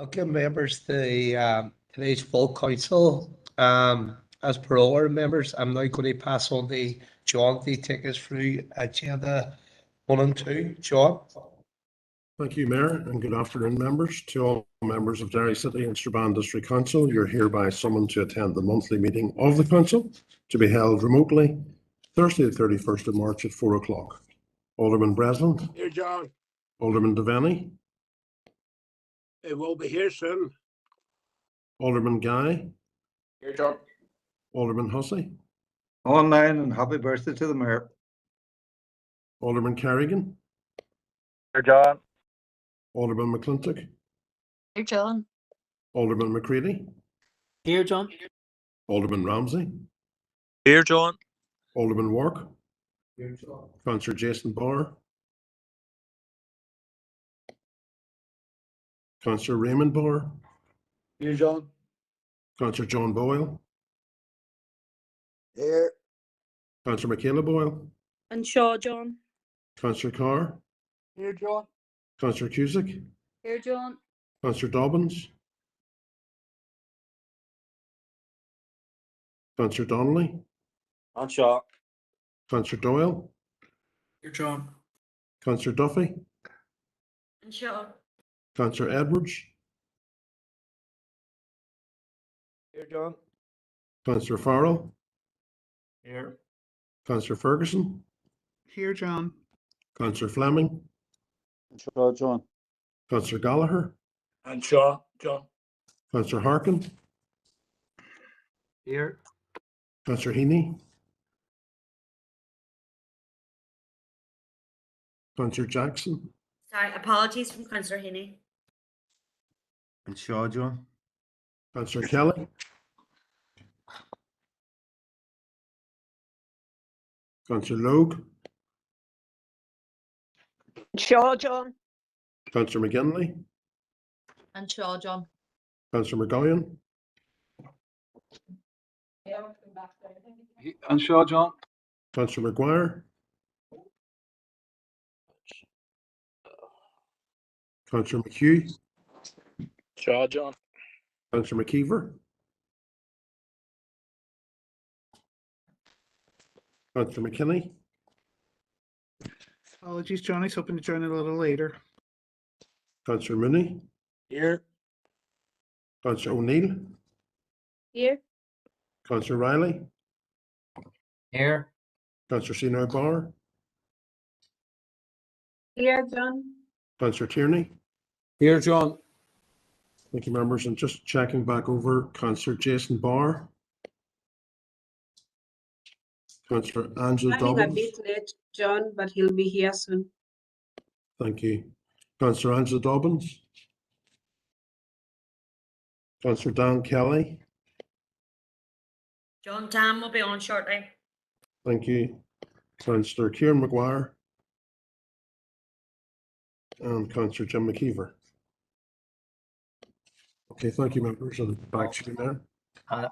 Okay, members, today's full council. As per all our members, I'm now going to pass on to John to take us through agenda 1 and 2. John. Thank you, Mayor, and good afternoon, members. To all members of Derry City and Strabane District Council, you're hereby summoned to attend the monthly meeting of the council to be held remotely Thursday, the 31st of March at 4 o'clock. Alderman Breslin. Here, John. Alderman Devaney. It will be here soon. Alderman Guy. Here, John. Alderman Hussey. Online, and happy birthday to the Mayor. Alderman Carrigan. Here, John. Alderman McClintock. Here, John. Alderman McCready. Here, John. Alderman Ramsey. Here, John. Alderman Wark. Here, John. Councillor Jason Barr. Councillor Raymond Barr. Here, John. Councillor John Boyle. Here. Councillor Michaela Boyle. And Shaw, John. Councillor Carr. Here, John. Councillor Cusick. Here, John. Councillor Dobbins. Councillor Donnelly. And Shaw. Councillor Doyle. Here, John. Councillor Duffy. And Shaw. Councillor Edwards. Here, John. Councillor Farrell. Here. Councillor Ferguson. Here, John. Councillor Fleming. Shaw, John. Councillor Gallagher. And Shaw, John. Councillor Harkin. Here. Councillor Heaney. Councillor Jackson. Sorry, apologies from Councillor Heaney. And Shaw, John. Councillor Kelly. Councillor Logue. Shaw, John. Councillor McGinley. And Shaw, John. Councillor McGowan. And Shaw, John. Councillor McGuire. Councillor McHugh. Shaw, John. Councillor McKeever. Councillor McKinney. Apologies, John. He's hoping to join a little later. Councillor Mooney. Here. Councillor O'Neill. Here. Councillor Riley. Here. Councillor Senior Barr. Here, John. Councillor Tierney. Here, John. Thank you, members. And just checking back over, Councillor Jason Barr. Councillor Angela Running a Dobbins. bit late, John, but he'll be here soon. Thank you. Councillor Angela Dobbins. Councillor Dan Kelly. John Tam will be on shortly. Thank you. Councillor Kieran McGuire. And Councillor Jim McKeever. Okay, thank you, members. And back to you, Mayor.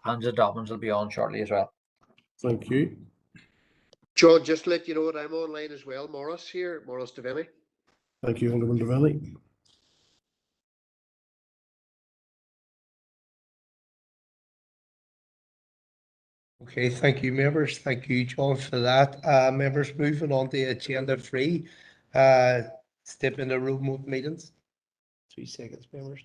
Angela Dobbins will be on shortly as well. Thank you. John, just to let you know that I'm online as well. Morris here, Morris Devaney. Thank you, Alderman Devaney. Okay, thank you, members. Thank you, John, for that. Members, moving on to agenda 3. Step into remote meetings. 3 seconds, members.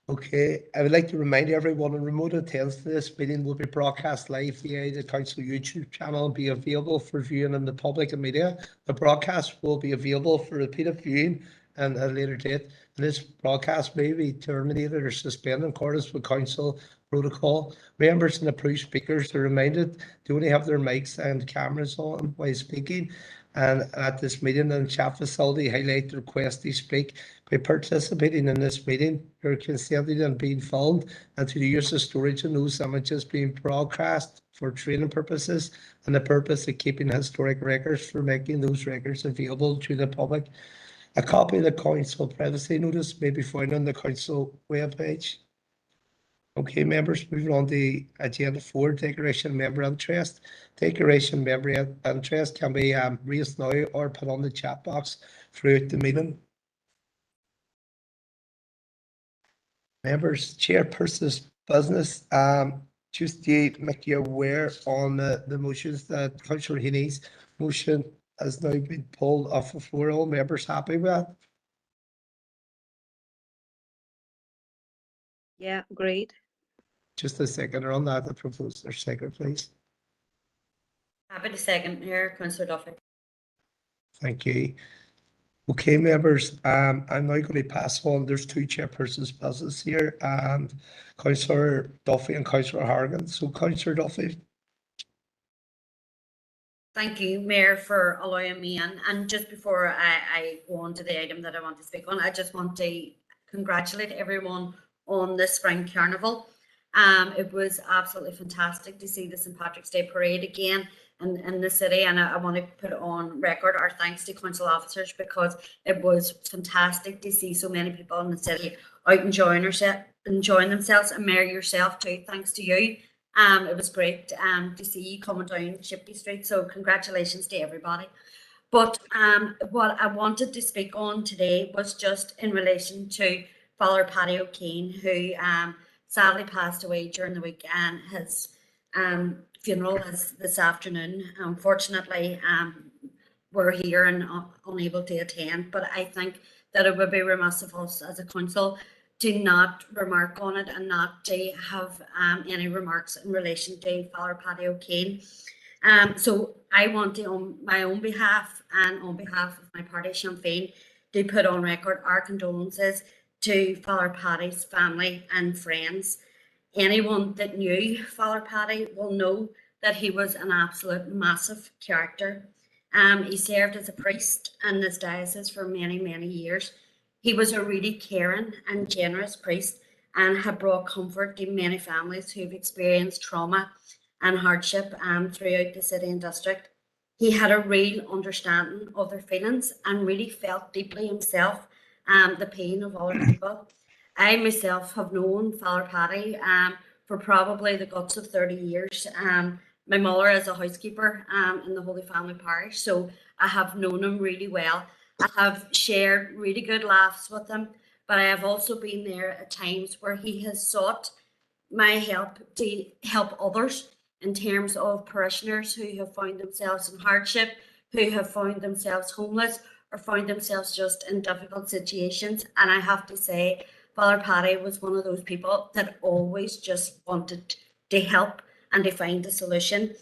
Okay, I would like to remind everyone a remote attendance to this meeting will be broadcast live via the council YouTube channel and be available for viewing in the public and media. The broadcast will be available for repeated viewing and at a later date. And this broadcast may be terminated or suspended in accordance with council protocol. Members and approved speakers are reminded to only have their mics and cameras on while speaking. And at this meeting and chat facility, highlight the request to speak. By participating in this meeting, you're consenting and being filmed, and to the use of storage of those images being broadcast for training purposes and the purpose of keeping historic records for making those records available to the public. A copy of the council privacy notice may be found on the council webpage. Okay, members, moving on to agenda 4, declaration of member interest. Declaration of member interest can be raised now or put on the chat box throughout the meeting. Members, chairperson's business, just to make you aware on the motions that Councillor Heaney's motion has now been pulled off the floor. All members happy with that? Yeah, great. Just a second on that, the proposer second, please. Happy to second here, Councillor Duffy. Thank you. Okay, members, I'm now going to pass on. There's two chairpersons' business here, and Councillor Duffy and Councillor Hargan. So Councillor Duffy. Thank you, Mayor, for allowing me in. And just before I go on to the item that I want to speak on, I just want to congratulate everyone on the Spring Carnival. It was absolutely fantastic to see the St. Patrick's Day Parade again in the city, and I want to put on record our thanks to council officers, because it was fantastic to see so many people in the city out enjoying themselves, and Mayor, yourself too, thanks to you. It was great to see you coming down Shipley Street, so congratulations to everybody. But what I wanted to speak on today was just in relation to Father Paddy O'Kane, who sadly passed away during the week, and his funeral is this afternoon. Unfortunately, we're here and unable to attend, but I think that it would be remiss of us as a council to not remark on it and not to have any remarks in relation to Father Paddy O'Kane. So I want to, on my own behalf and on behalf of my party, Sinn Féin, to put on record our condolences to Father Paddy's family and friends. Anyone that knew Father Paddy will know that he was an absolute massive character. He served as a priest in this diocese for many, many years. He was a really caring and generous priest, and had brought comfort to many families who've experienced trauma and hardship throughout the city and district. He had a real understanding of their feelings and really felt deeply himself the pain of other people. I myself have known Father Paddy for probably the guts of 30 years. My mother is a housekeeper in the Holy Family Parish, so I have known him really well. I have shared really good laughs with him, but I have also been there at times where he has sought my help to help others in terms of parishioners who have found themselves in hardship, who have found themselves homeless, or found themselves just in difficult situations. And I have to say, Father Paddy was one of those people that always just wanted to help and to find a solution.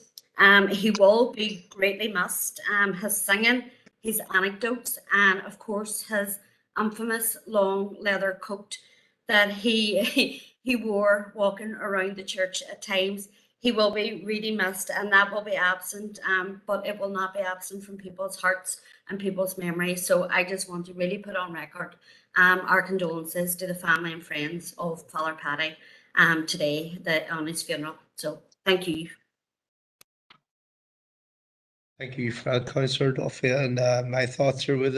He will be greatly missed. His singing, his anecdotes, and of course his infamous long leather coat that he wore walking around the church at times. He will be really missed, and that will be absent, but it will not be absent from people's hearts and people's memories. So I just want to really put on record our condolences to the family and friends of Father Paddy today on his funeral. So thank you. Thank you for that, Councillor Duffy, and my thoughts are with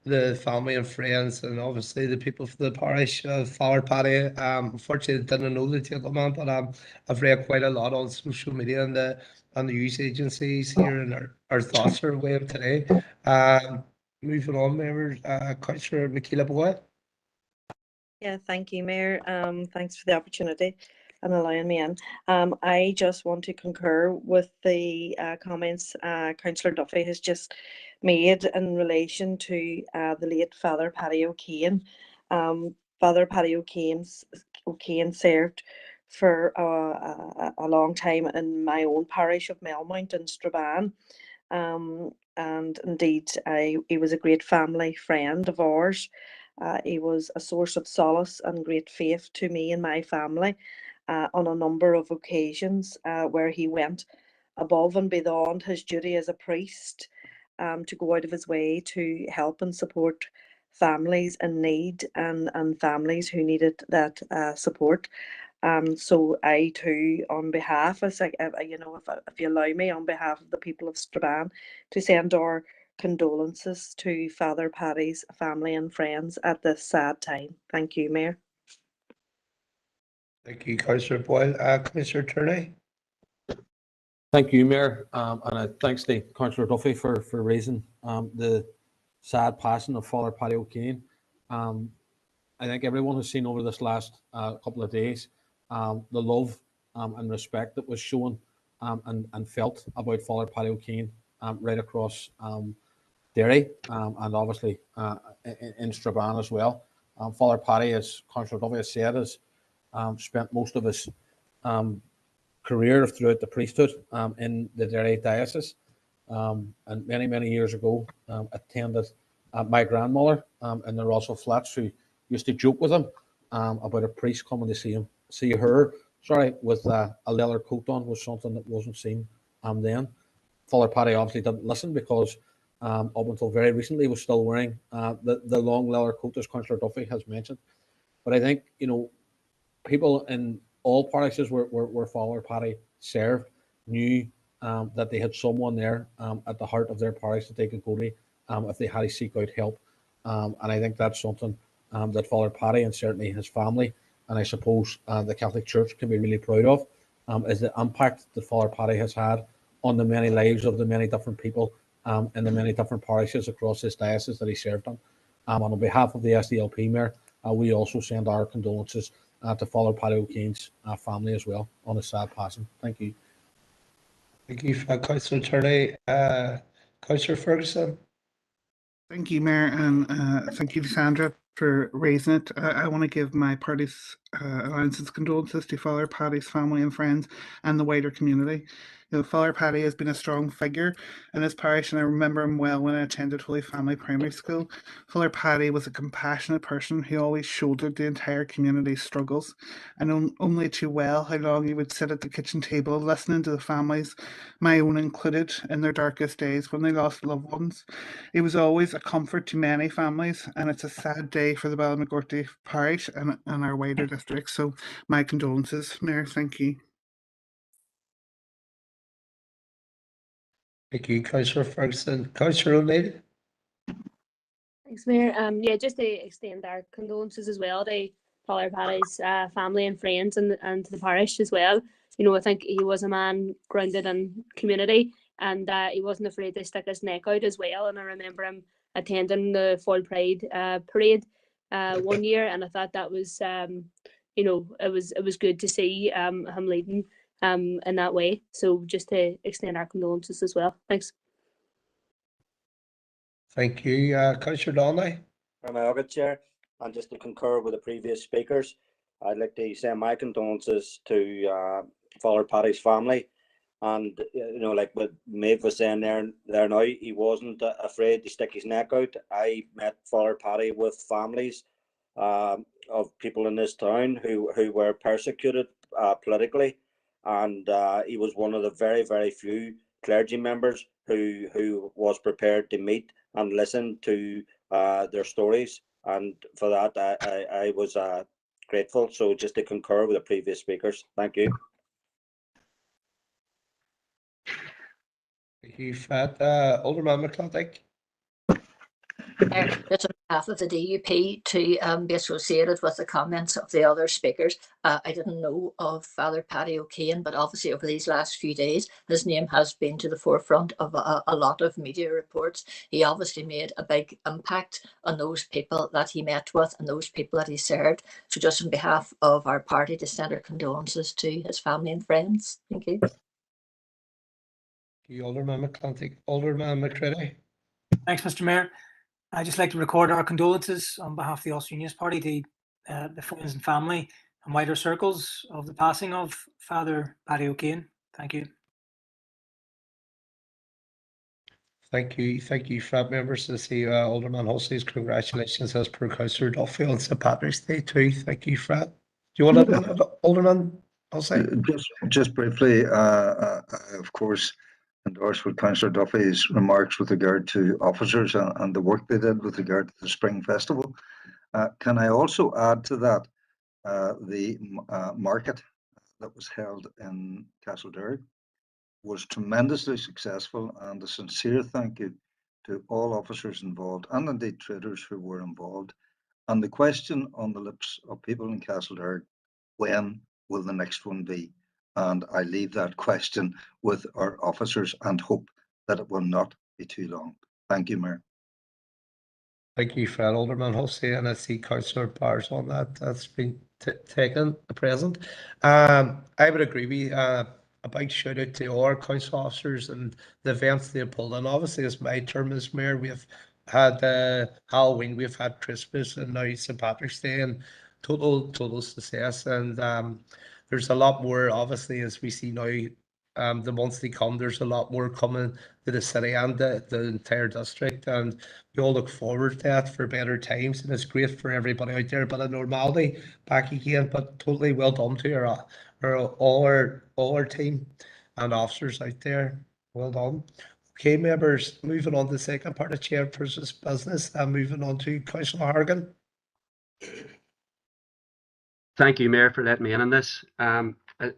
the family and friends, and obviously the people of the parish of Father Paddy. Unfortunately, I didn't know the gentleman, but I've read quite a lot on social media and the news agencies here, and our thoughts are with him today. Moving on, members, Councillor Michaela Boy. Yeah, thank you, Mayor. Thanks for the opportunity and allowing me in. I just want to concur with the comments Councillor Duffy has just made in relation to the late Father Paddy O'Kane. Father Paddy O'Kane served for a long time in my own parish of Melmount in Strabane. And indeed, he was a great family friend of ours. He was a source of solace and great faith to me and my family on a number of occasions where he went above and beyond his duty as a priest to go out of his way to help and support families in need and families who needed that support. So I too, on behalf, if you allow me, on behalf of the people of Strabane, to send our condolences to Father Paddy's family and friends at this sad time. Thank you, Mayor. Thank you, Councillor Boyle. Councillor Turney. Thank you, Mayor, and thanks to Councillor Duffy for raising the sad passing of Father Paddy O'Kane. I think everyone has seen over this last couple of days the love and respect that was shown and felt about Father Paddy O'Kane right across Derry and obviously in Strabane as well. Father Paddy, as Councillor Duffy has said, has spent most of his career throughout the priesthood in the Derry diocese, and many years ago attended my grandmother in the Russell Flats, who used to joke with him about a priest coming to see her. Sorry, with a leather coat on was something that wasn't seen then. Father Paddy obviously didn't listen because up until very recently was still wearing the long leather coat, as Councillor Duffy has mentioned. But I think, people in all parishes where Father Paddy served knew that they had someone there at the heart of their parish that they could go to if they had to seek out help. And I think that's something that Father Paddy and certainly his family, and I suppose the Catholic Church, can be really proud of, is the impact that Father Paddy has had on the many lives of the many different people in the many different parishes across this diocese that he served on. And on behalf of the SDLP Mayor, we also send our condolences to Father Paddy O'Kane's family as well on his sad passing. Thank you. Thank you, Councillor Turney. Councillor Ferguson. Thank you, Mayor, and thank you to Sandra for raising it. I want to give my party's alliance's condolences to Father Paddy's family and friends and the wider community. Father Paddy has been a strong figure in his parish, and I remember him well when I attended Holy Family Primary School. Father Paddy was a compassionate person who always shouldered the entire community's struggles. I know only too well how long he would sit at the kitchen table listening to the families, my own included, in their darkest days when they lost loved ones. He was always a comfort to many families, and it's a sad day for the Ballymagorty parish and our wider district. So my condolences, Mayor. Thank you. Thank you, Councillor Ferguson. Councillor O'Neill. Thanks, Mayor. Yeah, just to extend our condolences as well to Father Paddy's family and friends and to the parish as well. I think he was a man grounded in community, and he wasn't afraid to stick his neck out as well. And I remember him attending the Fall Pride parade one year, and I thought that was, it was good to see him leading in that way. So just to extend our condolences as well. Thanks. Thank you, Councillor Donnelly. Chair, and just to concur with the previous speakers, I'd like to send my condolences to Father Paddy's family. And like what Maeve was saying there now, he wasn't afraid to stick his neck out. I met Father Paddy with families of people in this town who were persecuted politically, and he was one of the very few clergy members who was prepared to meet and listen to their stories, and for that I was grateful. So just to concur with the previous speakers, thank you. Thank you, Fat. Alderman McClintock. Just on behalf of the DUP to be associated with the comments of the other speakers. I didn't know of Father Paddy O'Kane, but obviously over these last few days, his name has been to the forefront of a lot of media reports. He obviously made a big impact on those people that he met with and those people that he served. So just on behalf of our party, to send our condolences to his family and friends. Thank you. Thank you, Alderman McClintock. Alderman McCready. Thanks, Mr. Mayor. I'd just like to record our condolences on behalf of the Ulster Unionist Party to the friends and family and wider circles of the passing of Father Paddy O'Kane. Thank you. Thank you, Frat members. To see Alderman Hussey's congratulations as per Councillor Duffy on St Patrick's Day too. Thank you, Frat. Do you want to, Alderman Hussey? Just briefly, of course, endorse with Councillor Duffy's remarks with regard to officers and the work they did with regard to the Spring Festival. Can I also add to that the market that was held in Castlederry was tremendously successful, and a sincere thank you to all officers involved and indeed traders who were involved. And the question on the lips of people in Castlederry, when will the next one be? And I leave that question with our officers and hope that it will not be too long. Thank you, Mayor. Thank you, Fred Alderman Hussey, and I see Councillor Bars on that. That's been taken at present. I would agree with you. A big shout out to all our council officers and the events they pulled. And obviously, as my term as mayor, we've had Halloween, we've had Christmas, and now St. Patrick's Day, and total success. And there's a lot more, obviously, as we see now. The months to come, there's a lot more coming to the city and the entire district, and we all look forward to that for better times, and it's great for everybody out there. But a normality back again. But totally well done to all our team and officers out there. Well done. Okay, members, moving on to the second part of chairperson's business and moving on to Councillor Hargan. Thank you, Mayor, for letting me in on this.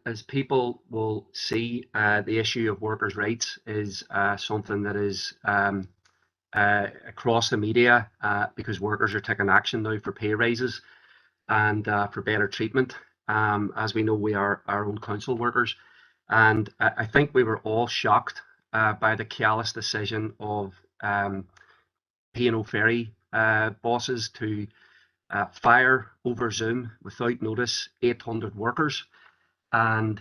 As people will see, the issue of workers' rights is something that is across the media because workers are taking action now for pay raises and for better treatment. As we know, we are our own council workers. And I think we were all shocked by the callous decision of P&O Ferry bosses to fire over Zoom without notice 800 workers. And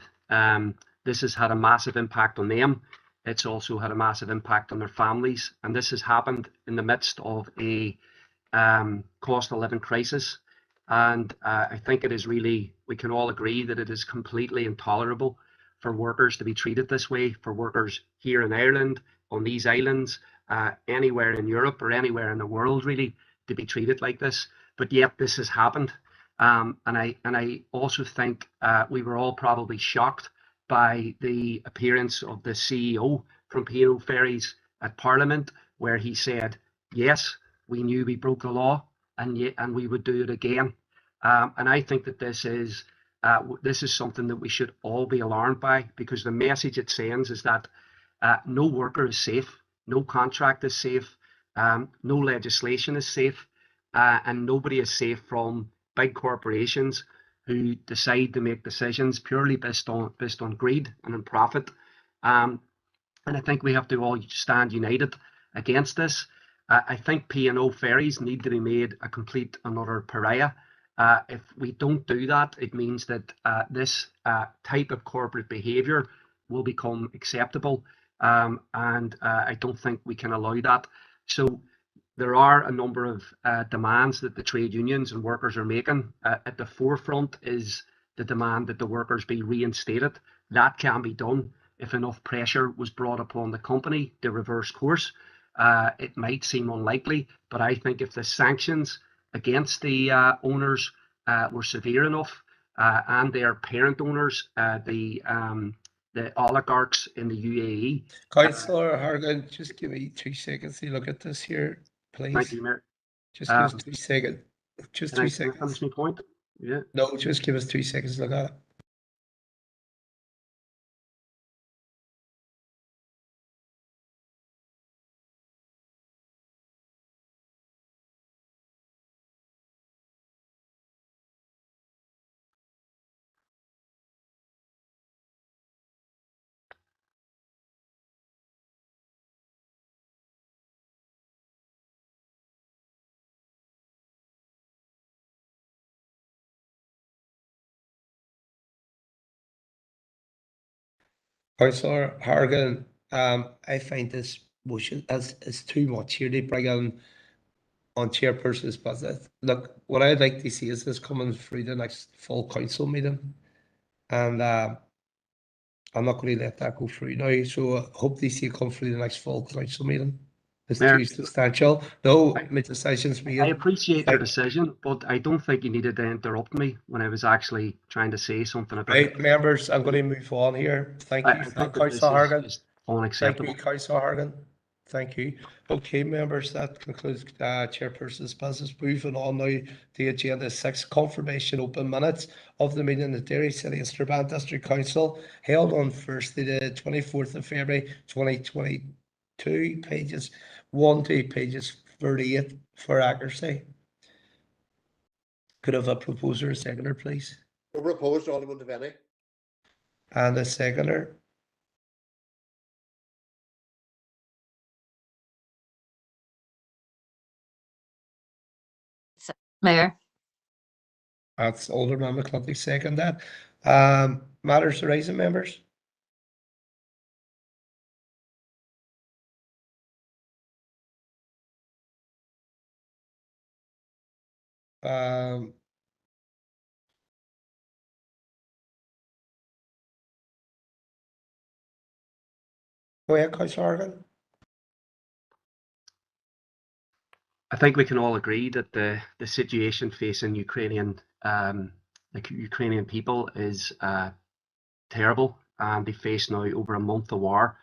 this has had a massive impact on them. It's also had a massive impact on their families. And this has happened in the midst of a cost of living crisis. And I think it is really, we can all agree that it is completely intolerable for workers to be treated this way, for workers here in Ireland, on these islands, anywhere in Europe or anywhere in the world really, to be treated like this. But yet this has happened. And I also think we were all probably shocked by the appearance of the CEO from P&O Ferries at Parliament, where he said, yes, we knew we broke the law and we would do it again. And I think that this is something that we should all be alarmed by, because the message it sends is that no worker is safe, no contract is safe, no legislation is safe, and nobody is safe from big corporations who decide to make decisions purely based on greed and on profit. And I think we have to all stand united against this. I think P&O Ferries need to be made a complete and utter pariah. If we don't do that, it means that this type of corporate behaviour will become acceptable, and I don't think we can allow that. So there are a number of demands that the trade unions and workers are making. At the forefront is the demand that the workers be reinstated. That can be done if enough pressure was brought upon the company to reverse course. It might seem unlikely, but I think if the sanctions against the owners were severe enough, and their parent owners, the oligarchs in the UAE. Councillor Hargan, just give me 2 seconds to look at this here, please. Thank you, Mayor. Just give us 2 seconds. Just 2 Can I seconds. finish my point? Yeah. No, just give us 2 seconds to look at it. Councillor Hargan, I find this motion as too much here to bring on chairperson's business. Look, what I'd like to see is this coming through the next full council meeting, and I'm not going to let that go through now. So I hope to see it come through the next full council meeting. It's Mayor, too substantial. No, my decision's made. I appreciate your decision, but I don't think you needed to interrupt me when I was actually trying to say something about Right, it. members, I'm going to move on here. Thank you, I think that this Councillor Hargan. is Thank unacceptable. you, Councillor Hargan. Thank you. Okay, members, that concludes chairperson's business. Moving on now to agenda 6, confirmation open minutes of the meeting of the Derry City and Strabane District Council held on Thursday, the 24th of February 2022, pages 1 to pages 38 for accuracy. Could I have a proposer and seconder, please? Proposed, Alderman Devaney. And a seconder. Mayor. That's Alderman McClunkey, second that. Matters to raising, members? Um, Go ahead, Councillor Hargan. I think we can all agree that the situation facing Ukrainian people is terrible, and they face now over a month of war.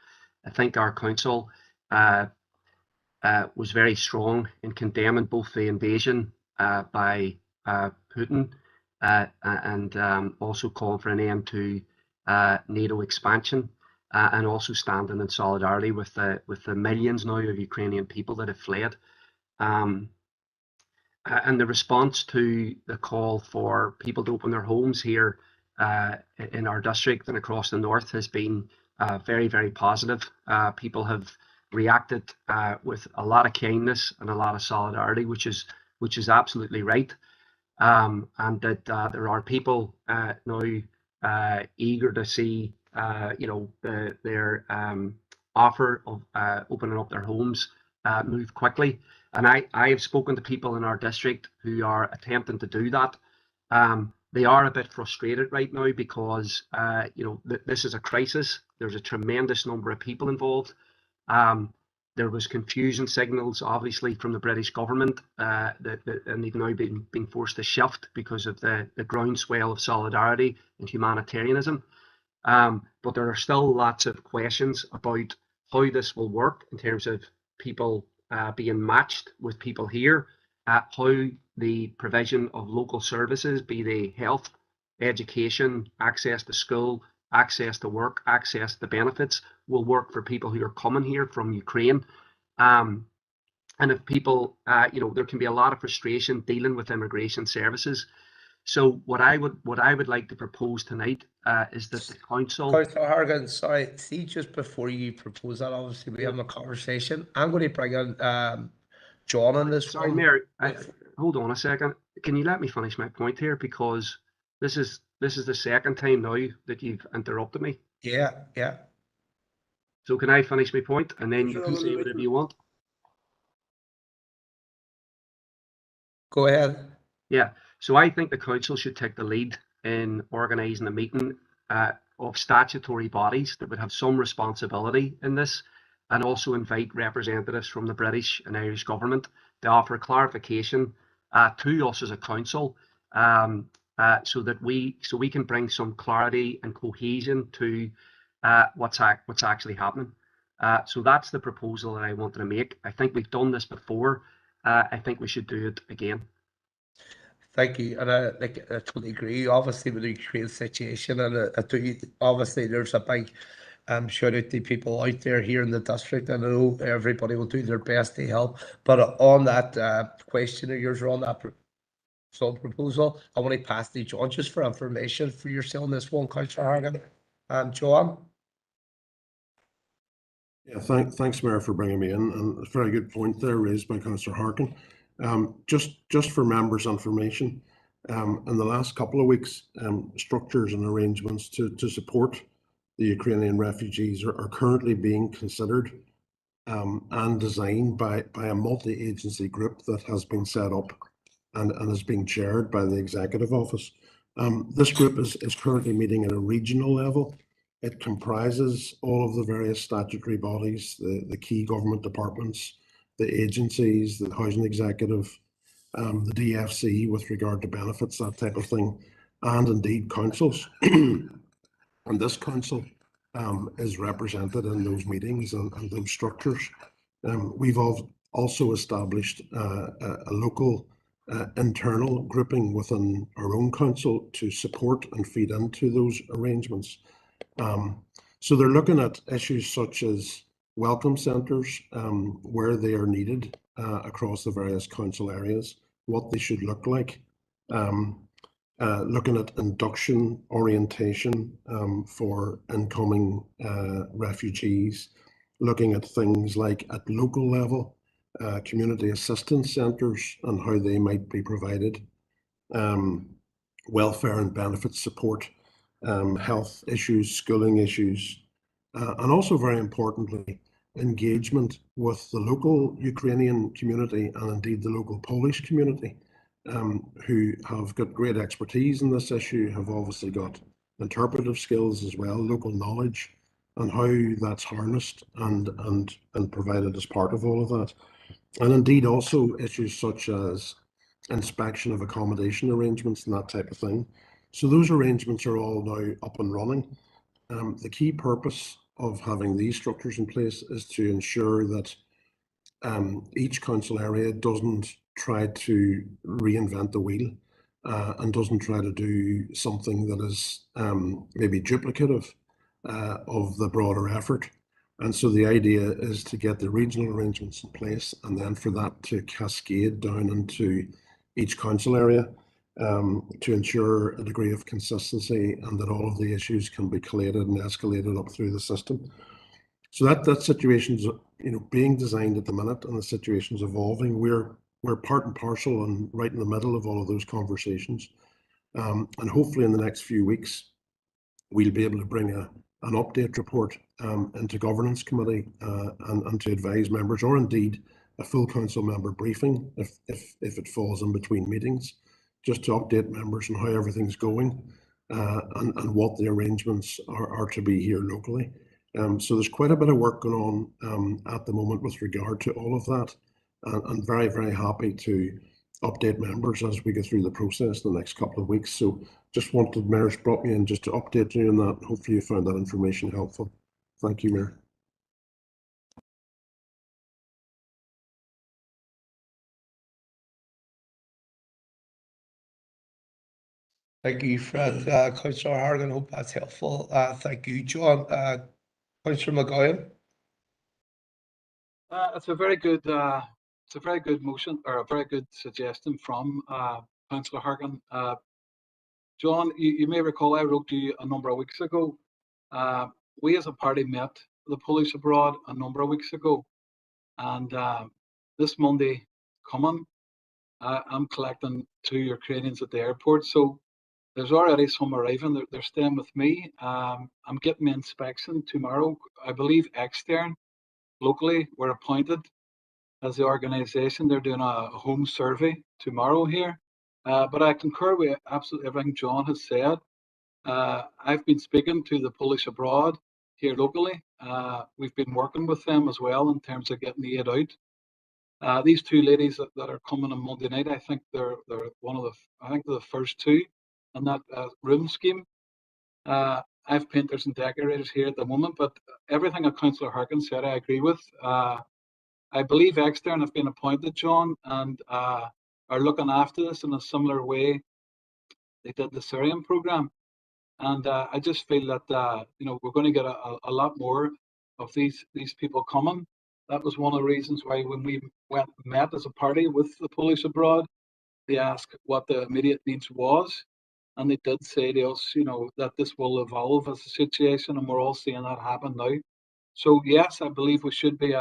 I think our council was very strong in condemning both the invasion by Putin and also calling for an end to NATO expansion, and also standing in solidarity with the millions now of Ukrainian people that have fled. And the response to the call for people to open their homes here in our district and across the north has been very, very positive. People have reacted with a lot of kindness and a lot of solidarity, which is absolutely right. And that there are people now eager to see their offer of opening up their homes move quickly. And I have spoken to people in our district who are attempting to do that. They are a bit frustrated right now because this is a crisis. There's a tremendous number of people involved. There was confusion signals, obviously, from the British government, and they've now been forced to shift because of the groundswell of solidarity and humanitarianism. But there are still lots of questions about how this will work in terms of people being matched with people here, how the provision of local services, be they health, education, access to school, access to work, access to benefits, will work for people who are coming here from Ukraine. And if people, there can be a lot of frustration dealing with immigration services. So what I would like to propose tonight is that the council. Councillor Hargan, sorry, see, just before you propose that, obviously we have a conversation. I'm going to bring in John on this. Sorry, Mayor, hold on a second. Can you let me finish my point here, because this is the second time now that you've interrupted me. Yeah. So can I finish my point, and then you can say whatever you want? Go ahead. Yeah. So I think the council should take the lead in organising a meeting of statutory bodies that would have some responsibility in this, and also invite representatives from the British and Irish government to offer clarification to us as a council, so that we can bring some clarity and cohesion to what's actually happening. So that's the proposal that I wanted to make. I think we've done this before. I think we should do it again. Thank you, and I totally agree. Obviously, with the Ukraine situation, and obviously there's a big shout out to people out there here in the district. I know everybody will do their best to help. But on that question of yours, or on that proposal, I want to pass to John just for information for yourself on this one, Councillor Hargan. John. Yeah, thanks, Mayor, for bringing me in, and a very good point there raised by Councillor Harkin. Just for members' information, in the last couple of weeks, structures and arrangements to support the Ukrainian refugees are currently being considered and designed by a multi-agency group that has been set up and is being chaired by the Executive Office. This group is currently meeting at a regional level. It comprises all of the various statutory bodies, the key government departments, the agencies, the Housing Executive, the DFC with regard to benefits, that type of thing, and indeed councils. And this council is represented in those meetings and those structures. We've also established a local internal grouping within our own council to support and feed into those arrangements. So they're looking at issues such as welcome centres, where they are needed across the various council areas, what they should look like, looking at induction orientation for incoming refugees, looking at things like at local level, community assistance centres and how they might be provided, welfare and benefits support, health issues, schooling issues, and also very importantly, engagement with the local Ukrainian community and indeed the local Polish community, who have got great expertise in this issue, have obviously got interpretive skills as well, local knowledge, and how that's harnessed and provided as part of all of that. And indeed also issues such as inspection of accommodation arrangements and that type of thing. So those arrangements are all now up and running. The key purpose of having these structures in place is to ensure that each council area doesn't try to reinvent the wheel and doesn't try to do something that is maybe duplicative of the broader effort. And so the idea is to get the regional arrangements in place and then for that to cascade down into each council area to ensure a degree of consistency and that all of the issues can be collated and escalated up through the system. So that situation's being designed at the minute and the situation's evolving. We're part and parcel and right in the middle of all of those conversations. And hopefully in the next few weeks, we'll be able to bring an update report into governance committee and to advise members, or indeed a full council member briefing if it falls in between meetings, just to update members on how everything's going and what the arrangements are to be here locally. So there's quite a bit of work going on at the moment with regard to all of that, and very, very happy to update members as we go through the process in the next couple of weeks. So just wanted, Mayor's brought me in just to update you on that. Hopefully you found that information helpful. Thank you, Mayor. Thank you, Fred. Councillor Hargan, hope that's helpful. Thank you, John. Councillor McGowan. It's a very good motion, or a very good suggestion from Councillor Hargan. John, you may recall I wrote to you a number of weeks ago. We as a party met the police abroad a number of weeks ago, and this Monday coming, I'm collecting 2 Ukrainians at the airport. So there's already some arriving. They're staying with me. I'm getting my inspection tomorrow. I believe extern locally were appointed as the organisation. They're doing a home survey tomorrow here. But I concur with absolutely everything John has said. I've been speaking to the Polish abroad here locally. We've been working with them as well in terms of getting the aid out. These 2 ladies that are coming on Monday night, I think they're the first 2 in that room scheme. I have painters and decorators here at the moment, but everything that Councillor Harkin said, I agree with. I believe extern have been appointed, John, and are looking after this in a similar way they did the Syrian program. And I just feel that we're going to get a lot more of these people coming. That was one of the reasons why when we met as a party with the police abroad, they asked what the immediate needs was, and they did say to us, that this will evolve as a situation, and we're all seeing that happen now. So yes, I believe we should be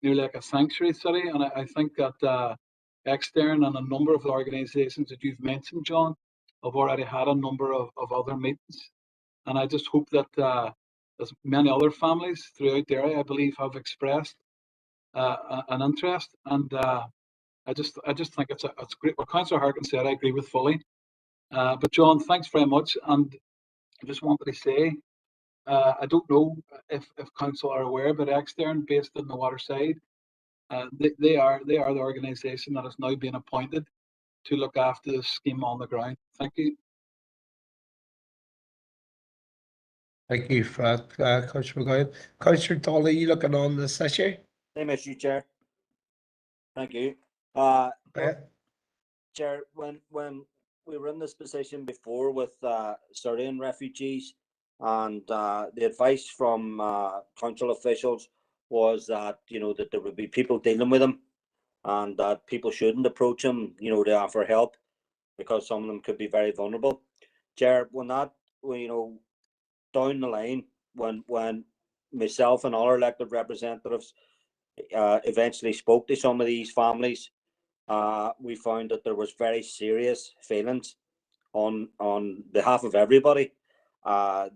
nearly like a sanctuary city, and I think that extern and a number of the organisations that you've mentioned, John, have already had a number of other meetings, and I just hope that as many other families throughout the area, I believe, have expressed an interest, and I just think it's great. What Councillor Harkin said, I agree with fully. But John, thanks very much, and I just wanted to say, I don't know if council are aware, but extern, based in the Waterside, they are the organisation that has now been appointed to look after the scheme on the ground. Thank you. Thank you, Fred. Councillor McGowan. Councillor Dolly, you looking on this issue? Same issue, Chair. Thank you. Chair, when we were in this position before with Syrian refugees, and the advice from council officials was that that there would be people dealing with them, and that people shouldn't approach them, to offer help, because some of them could be very vulnerable. Chair, when that, down the line, when myself and other elected representatives eventually spoke to some of these families, we found that there was very serious feelings on behalf of everybody.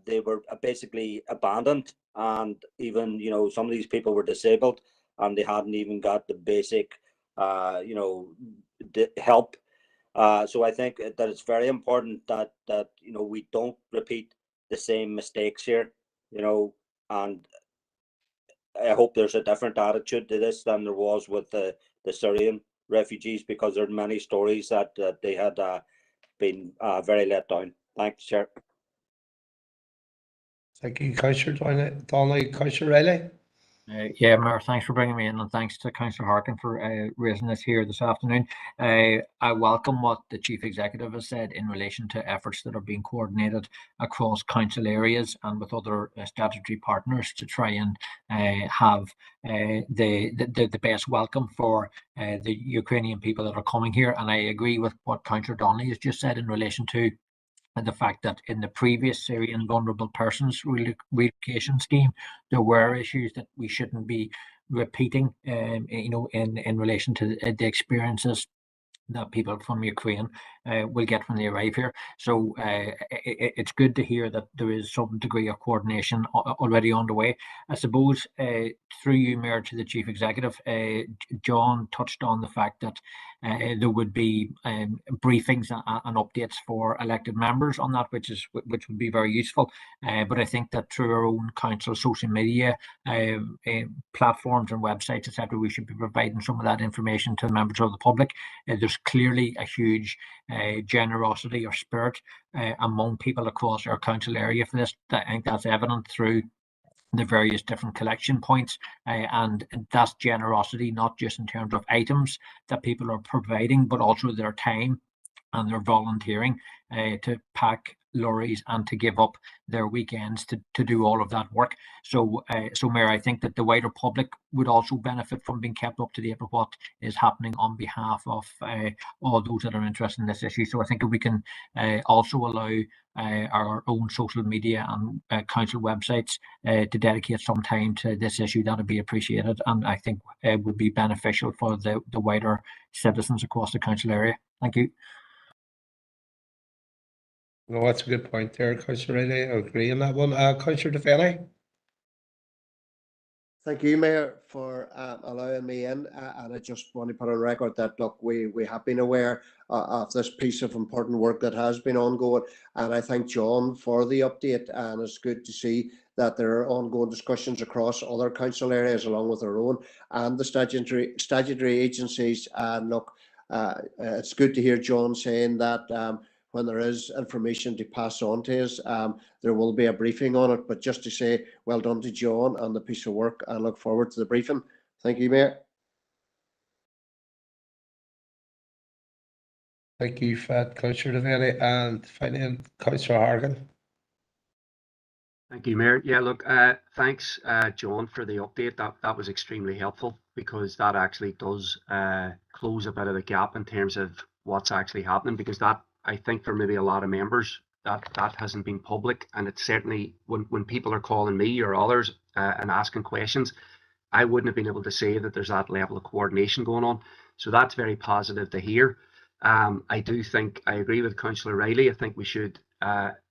They were basically abandoned, and even some of these people were disabled, and they hadn't even got the basic help. So I think that it's very important that we don't repeat the same mistakes here, and I hope there's a different attitude to this than there was with the Syrian refugees, because there are many stories that they had been very let down. Thanks, Chair. Thank you, Councillor Donnelly. Councillor Riley. Yeah, Mayor, thanks for bringing me in, and thanks to Councillor Harkin for raising this here this afternoon. I welcome what the Chief Executive has said in relation to efforts that are being coordinated across council areas and with other statutory partners to try and have the best welcome for the Ukrainian people that are coming here. And I agree with what Councillor Donnelly has just said in relation to the fact that in the previous Syrian vulnerable persons relocation scheme, there were issues that we shouldn't be repeating, in relation to the experiences that people from Ukraine will get when they arrive here. So it's good to hear that there is some degree of coordination already underway. I suppose through you, Mayor, to the Chief Executive, John touched on the fact that there would be briefings and updates for elected members on that, which would be very useful. But I think that through our own council social media platforms and websites, etc., we should be providing some of that information to members of the public. There's clearly a huge generosity or spirit among people across our council area for this. I think that's evident through the various different collection points, and that's generosity not just in terms of items that people are providing, but also their time and their volunteering to pack lorries and to give up their weekends to do all of that work. So Mayor, I think that the wider public would also benefit from being kept up to date with what is happening on behalf of all those that are interested in this issue. So I think if we can also allow our own social media and council websites to dedicate some time to this issue, that would be appreciated, and I think it would be beneficial for the wider citizens across the council area. Thank you. No, that's a good point there, Councillor Riley. I agree on that one. Councillor Devaney. Thank you, Mayor, for allowing me in. And I just want to put on record that, look, we have been aware of this piece of important work that has been ongoing. And I thank John for the update. And it's good to see that there are ongoing discussions across other council areas along with our own and the statutory agencies. And look, it's good to hear John saying that when there is information to pass on to us, there will be a briefing on it. But just to say, well done to John and the piece of work. I look forward to the briefing. Thank you, Mayor. Thank you for that, Councillor Devaney. And finally, Councillor Hargan. Thank you, Mayor. Yeah, look, thanks, John, for the update. That was extremely helpful, because that actually does close a bit of the gap in terms of what's actually happening, because that, I think, for maybe a lot of members, that hasn't been public. And it's certainly, when people are calling me or others and asking questions, I wouldn't have been able to say that there's that level of coordination going on. So that's very positive to hear. I do think, I agree with Councillor Riley. I think we should,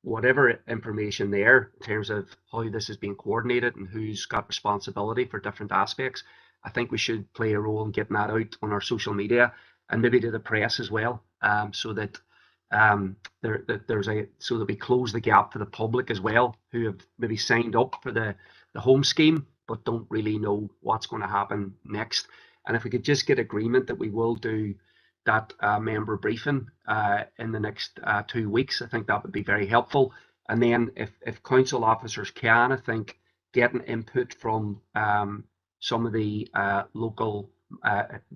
whatever information there in terms of how this is being coordinated and who's got responsibility for different aspects, I think we should play a role in getting that out on our social media and maybe to the press as well, so that so that we close the gap to the public as well, who have maybe signed up for the home scheme but don't really know what's going to happen next. And if we could just get agreement that we will do that member briefing in the next 2 weeks, I think that would be very helpful. And then if council officers can, I think getting input from some of the local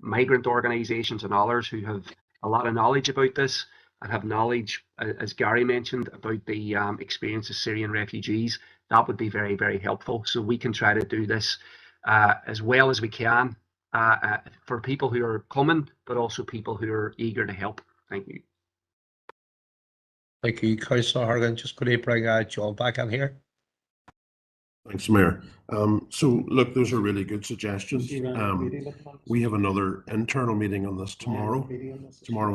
migrant organisations and others who have a lot of knowledge about this and have knowledge, as Gary mentioned, about the experience of Syrian refugees, that would be very, very helpful. So we can try to do this as well as we can for people who are coming, but also people who are eager to help. Thank you. Thank you, Councillor Hargan. Just going to bring John back in here. Thanks, Mayor. So look, those are really good suggestions. We have another internal meeting on this tomorrow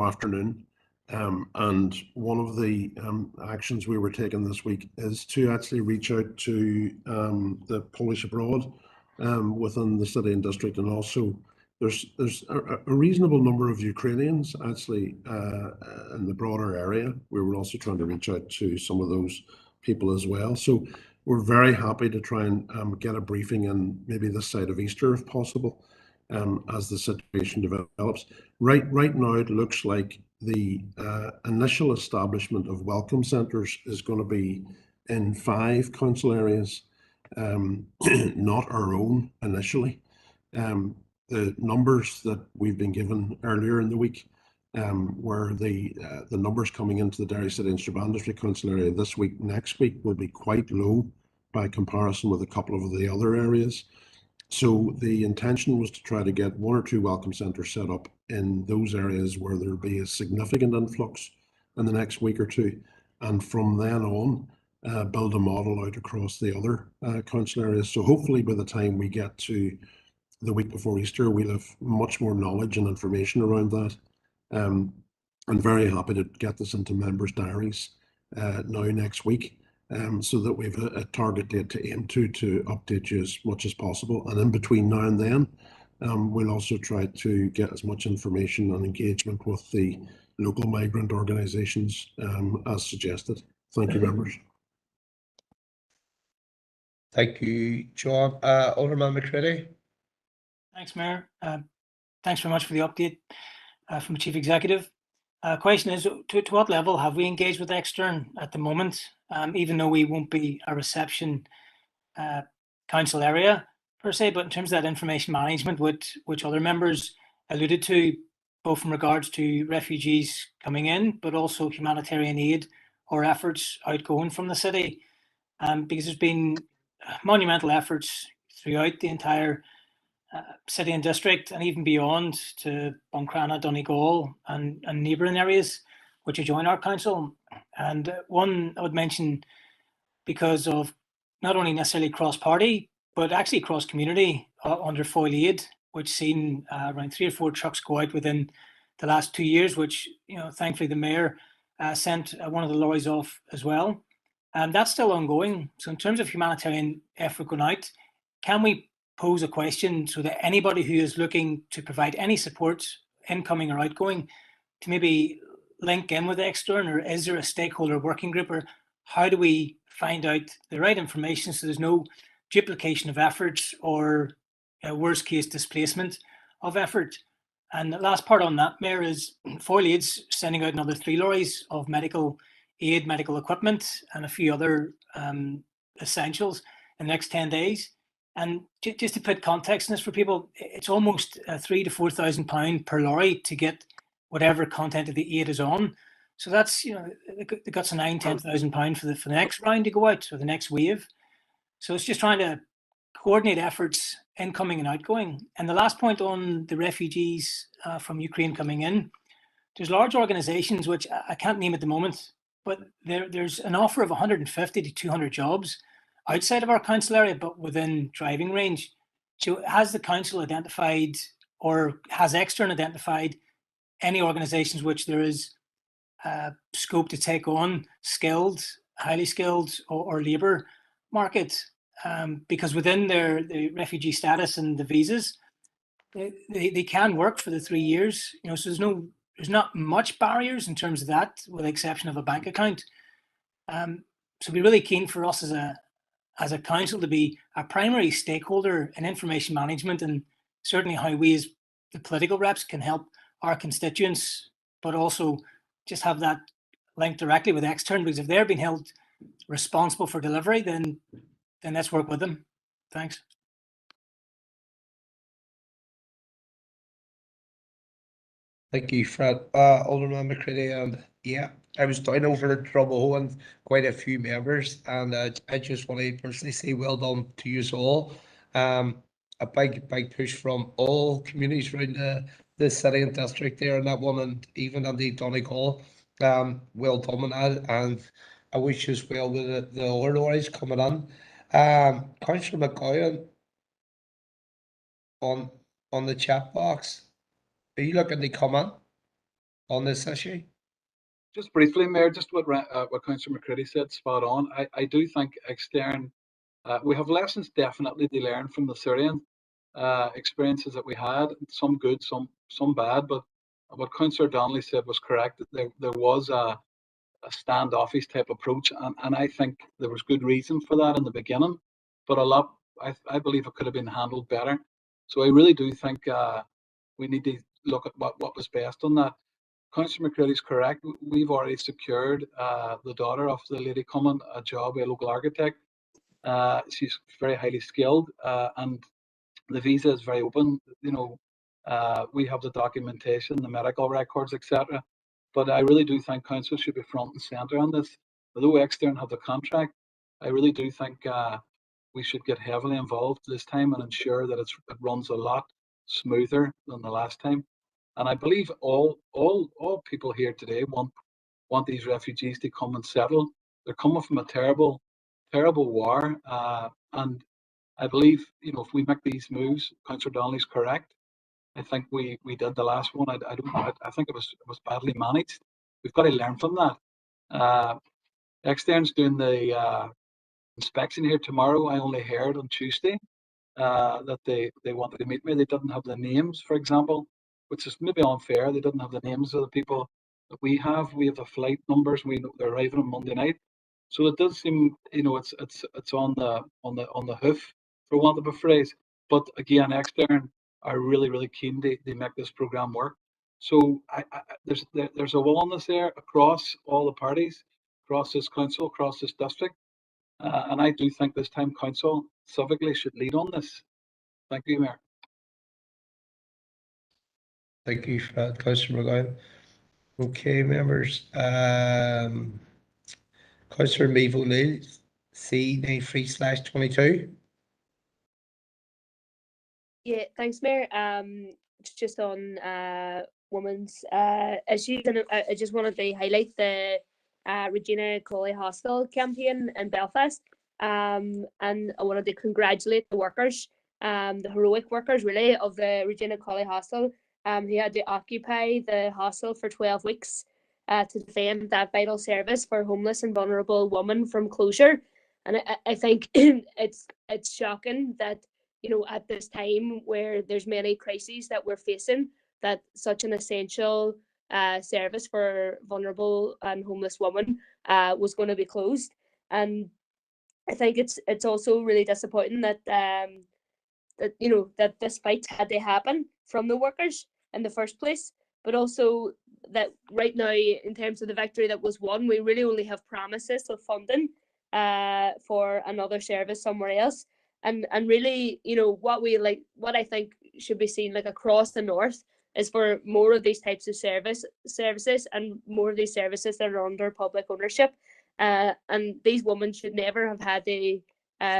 afternoon. And one of the actions we were taking this week is to actually reach out to the Polish abroad within the city and district, and also there's a reasonable number of Ukrainians actually in the broader area. We were also trying to reach out to some of those people as well. So we're very happy to try and get a briefing in maybe this side of Easter if possible, as the situation develops. Right now, it looks like the initial establishment of welcome centres is going to be in 5 council areas, not our own initially. The numbers that we've been given earlier in the week, where the numbers coming into the Derry City and Strabane District Council area this week, next week, will be quite low by comparison with a couple of the other areas. So the intention was to try to get 1 or 2 welcome centres set up in those areas where there'll be a significant influx in the next week or two, and from then on build a model out across the other council areas. So hopefully by the time we get to the week before Easter, we'll have much more knowledge and information around that. I'm very happy to get this into members' diaries now next week, so that we have a target date to aim to update you as much as possible. And in between now and then, we'll also try to get as much information and engagement with the local migrant organisations as suggested. Thank you, members. Thank you, John. Alderman McCready. Thanks, Mayor. Thanks very much for the update from the Chief Executive. Question is, to what level have we engaged with Extern at the moment, even though we won't be a reception council area per se, but in terms of that information management, which other members alluded to, both in regards to refugees coming in, but also humanitarian aid or efforts outgoing from the city, because there's been monumental efforts throughout the entire city and district, and even beyond to Buncrana, Donegal, and neighbouring areas which adjoin our council. And one I would mention, because of not only necessarily cross-party, but actually cross-community under Foyle Aid, which seen around 3 or 4 trucks go out within the last 2 years, which, you know, thankfully the mayor sent one of the lorries off as well. And that's still ongoing. So in terms of humanitarian effort going out, can we pose a question so that anybody who is looking to provide any support, incoming or outgoing, to maybe link in with Extern, or is there a stakeholder working group, or how do we find out the right information so there's no duplication of efforts or worst case displacement of effort? And the last part on that, Mayor, is Foyle Aid's sending out another 3 lorries of medical aid, medical equipment, and a few other essentials in the next 10 days. And just to put context in this for people, it's almost £3,000 to £4,000 per lorry to get whatever content of the aid is on. So that's, you know, they got some £9,000–10,000 for the next round to go out, or the next wave. So it's just trying to coordinate efforts incoming and outgoing. And the last point on the refugees from Ukraine coming in, there's large organisations which I can't name at the moment, but there's an offer of 150 to 200 jobs outside of our council area, but within driving range. So has the council identified, or has Extern identified, any organisations which there is scope to take on skilled, highly skilled, or labour market? Because within the refugee status and the visas, they can work for the 3 years. You know, so there's not much barriers in terms of that, with the exception of a bank account. So it'd be really keen for us as a council to be a primary stakeholder in information management, and certainly how we as the political reps can help our constituents, but also just have that link directly with Extern, because if they're being held responsible for delivery, then let's work with them. Thanks. Thank you, Fred. Alderman McCready, and yeah, I was down over at Drummoho and quite a few members, and I just want to personally say well done to you all. A big push from all communities around the city and district there, and that one, and even on the Donegal. Well done on that, and I wish you as well with the other lorries coming on. Councillor McGowan on the chat box. Are you looking to comment on this issue? Just briefly, Mayor, just what Councillor McCready said, spot on. I do think extern, we have lessons definitely to learn from the Syrian experiences that we had, some good, some bad, but what Councillor Donnelly said was correct. There was a standoffish type approach, and I think there was good reason for that in the beginning, but I believe it could have been handled better. So I really do think we need to look at what was best on that. Councillor McCready is correct. We've already secured the daughter of the lady coming a job, a local architect. She's very highly skilled, and the visa is very open. We have the documentation, the medical records, etc. But I really do think council should be front and centre on this. Although extern have the contract, I really do think we should get heavily involved this time and ensure that it runs a lot smoother than the last time. And I believe all people here today want these refugees to come and settle. They're coming from a terrible war, and I believe if we make these moves, Councillor Donnelly's correct. I think we did the last one. I think it was badly managed. We've got to learn from that. Extern's doing the inspection here tomorrow. I only heard on Tuesday that they wanted to meet me. They didn't have the names, for example, which is maybe unfair. They didn't have the names of the people that we have. We have the flight numbers. We know they're arriving on Monday night. So it does seem, it's on the hoof, for want of a phrase. But again, extern are really keen to make this program work. So there's a willingness there across all the parties, across this council, across this district, and I do think this time council civically should lead on this. Thank you, Mayor. Thank you for that, Councillor McGowan. Okay, members. Councillor Meav O'Neill, C93/22. Yeah, thanks, Mayor. Just on women's issues, and I just wanted to highlight the Regina Colley Hostel campaign in Belfast. And I wanted to congratulate the workers, the heroic workers really of the Regina Colley Hostel, who had to occupy the hostel for 12 weeks to defend that vital service for homeless and vulnerable women from closure. And I think it's shocking that at this time where there's many crises that we're facing, that such an essential service for vulnerable and homeless women was going to be closed. And I think it's also really disappointing that that this fight had to happen from the workers in the first place, but also that right now, in terms of the victory that was won, we really only have promises of funding for another service somewhere else. And really, what I think should be seen like across the north is for more of these types of services and more of these services that are under public ownership. And these women should never have had to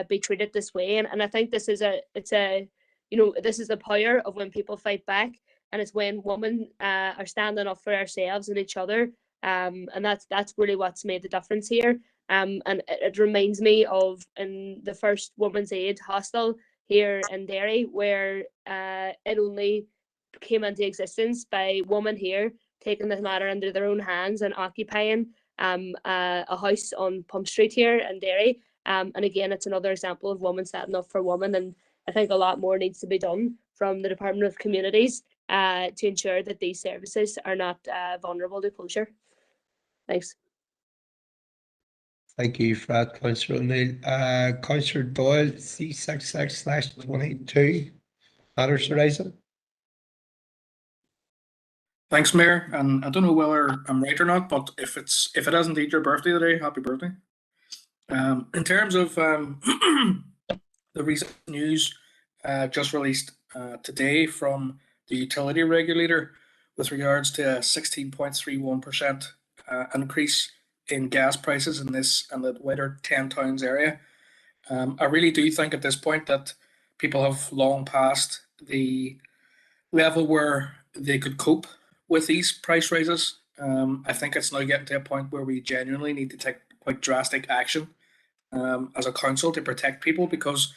be treated this way. And I think this is this is the power of when people fight back, and it's when women are standing up for ourselves and each other. And that's really what's made the difference here. And it reminds me of in the first Women's Aid hostel here in Derry, where it only came into existence by women here taking the matter into their own hands and occupying a house on Pump Street here in Derry. And again, it's another example of women standing up for women. And I think a lot more needs to be done from the Department of Communities to ensure that these services are not vulnerable to closure. Thanks. Thank you for that, Councillor O'Neill. Councillor Doyle, C66/22. Matters arising. Thanks, Mayor. And I don't know whether I'm right or not, but if it is indeed your birthday today, happy birthday. In terms of the recent news just released today from the utility regulator with regards to a 16.31% increase in gas prices in this and the wider 10 towns area. I really do think at this point that people have long passed the level where they could cope with these price raises. I think it's now getting to a point where we genuinely need to take quite drastic action as a council to protect people, because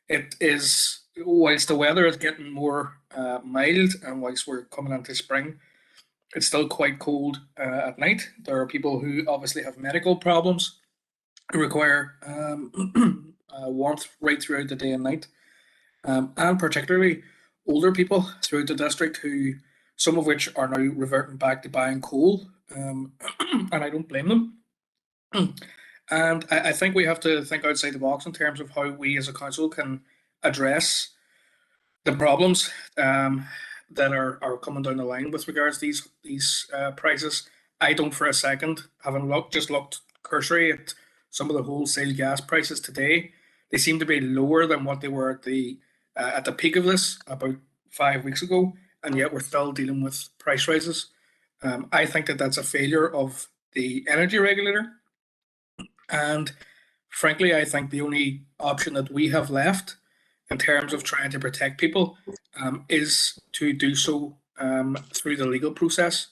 it is, whilst the weather is getting more mild and whilst we're coming into spring, it's still quite cold at night. There are people who obviously have medical problems who require warmth right throughout the day and night, and particularly older people throughout the district, who some of which are now reverting back to buying coal, and I don't blame them. And I think we have to think outside the box in terms of how we as a council can address the problems that are coming down the line with regards to these prices. I don't for a second, having looked cursory at some of the wholesale gas prices today, they seem to be lower than what they were at the peak of this about 5 weeks ago, and yet we're still dealing with price rises. I think that that's a failure of the energy regulator, and frankly, I think the only option that we have left in terms of trying to protect people is to do so through the legal process.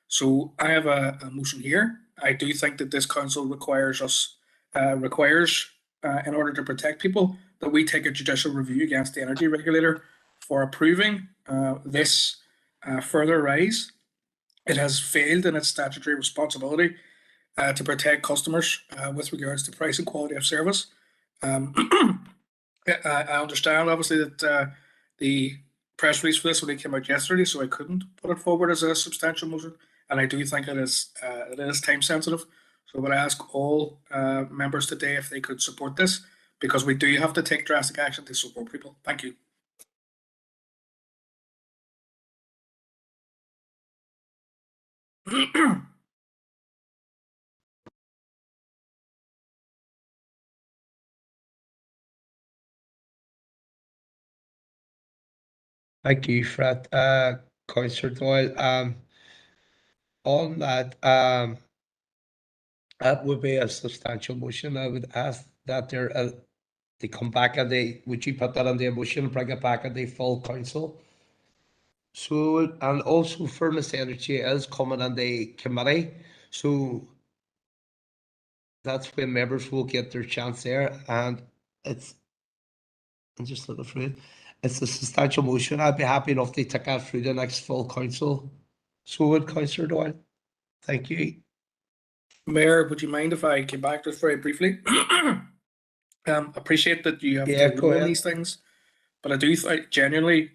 So I have a motion here. I do think that this council requires in order to protect people, that we take a judicial review against the energy regulator for approving this further rise. It has failed in its statutory responsibility to protect customers with regards to price and quality of service. I understand, obviously, that the press release for this only came out yesterday, so I couldn't put it forward as a substantial motion, and I do think it is time sensitive. So I would ask all members today if they could support this, because we do have to take drastic action to support people. Thank you. Thank you, Fred. Councillor Doyle, on that, that would be a substantial motion. I would ask that they come back and would you put that on the motion and bring it back at the full council? So, and also Furnace Energy is coming on the committee, so that's when members will get their chance there, and I'm just looking through it. It's a substantial motion. I'd be happy enough to take that through the next full council. So would Councillor Doyle. Thank you. Mayor, would you mind if I came back just very briefly? Appreciate that you have to go rule on ahead. these things, but I do think genuinely,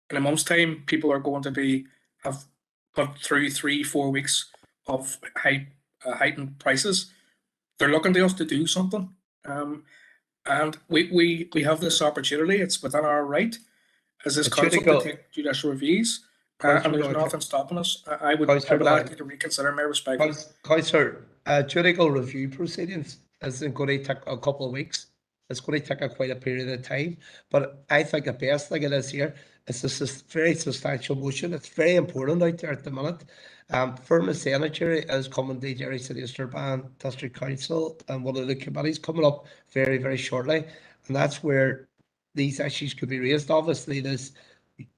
in a month's time, people are going to have put through 3-4 weeks of heightened prices. They're looking to us to do something, and we have this opportunity. It's within our right as this council to take judicial reviews, and there's nothing stopping us. I would ask you to reconsider my respect. Councillor, judicial review proceedings isn't going to take a couple of weeks. It's going to take quite a period of time. But I think the best thing it is here is this is very substantial motion. It's very important out there at the minute. Furnace Energy is coming to Derry City Strabane District Council, and one of the committees coming up very, very shortly. And that's where these issues could be raised. Obviously, this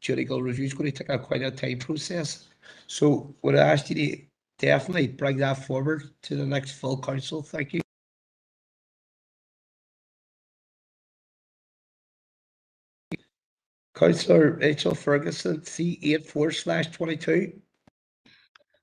judicial review is going to take quite a time process. So would I ask you to definitely bring that forward to the next full council? Thank you. Councillor Rachel Ferguson, C84/22.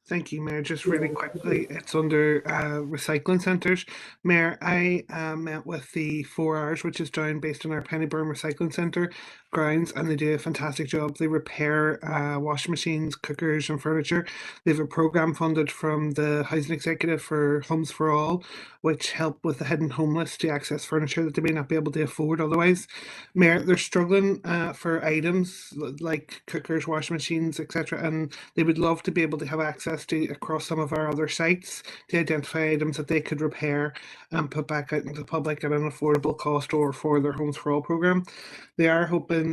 Thank you, Mayor. Just really quickly, it's under recycling centres. Mayor, I met with the 4 Hours, which is down based in our Pennyburn Recycling Centre grounds, and they do a fantastic job. They repair washing machines, cookers and furniture. They have a programme funded from the Housing Executive for Homes for All, which help with the hidden homeless to access furniture that they may not be able to afford otherwise. Mayor, they're struggling for items like cookers, washing machines, etc., and they would love to be able to have access to across some of our other sites to identify items that they could repair and put back out into the public at an affordable cost or for their Homes for All programme. They are hoping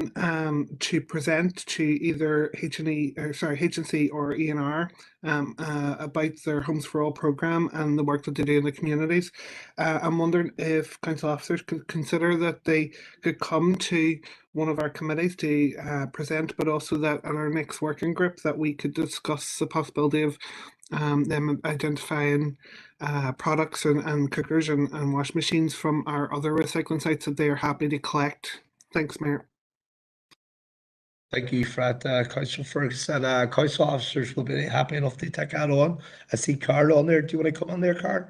to present to either HNC or ENR about their Homes for All programme and the work that they do in the communities. I'm wondering if council officers could consider that they could come to one of our committees to present, but also that at our next working group that we could discuss the possibility of them identifying products and cookers and wash machines from our other recycling sites that they are happy to collect. Thanks, Mayor. Thank you for that, Councillor Ferguson. Council officers will be happy enough to take that on. I see Carl on there. Do you want to come on there, Carl?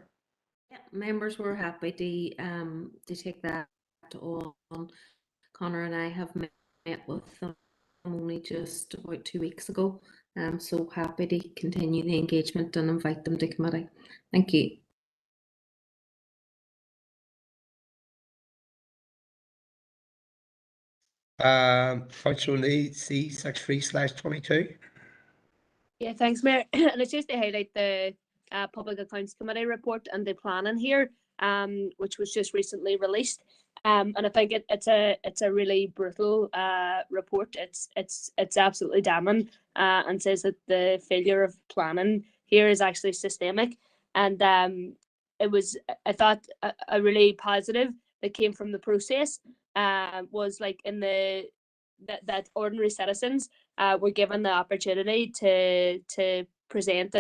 Yeah, members were happy to take that on. Connor and I have met with them only just about 2 weeks ago. So happy to continue the engagement and invite them to committee. Thank you. Councillor Lee, C63/22. Yeah, thanks, Mayor. And it's just to highlight the Public Accounts Committee report and the planning here, which was just recently released. And I think it's a really brutal report. It's absolutely damning and says that the failure of planning here is actually systemic. And it was, I thought, a really positive that came from the process was like in the that ordinary citizens were given the opportunity to present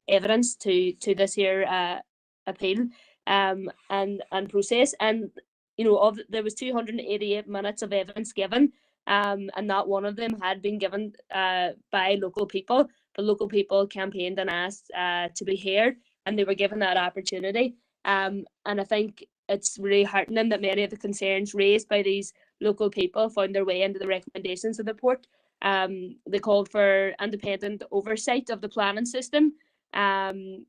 evidence to this here appeal and process. And you know, there was 288 minutes of evidence given, and not one of them had been given by local people. The local people campaigned and asked to be heard, and they were given that opportunity. And I think it's really heartening that many of the concerns raised by these local people found their way into the recommendations of the report. They called for independent oversight of the planning system, and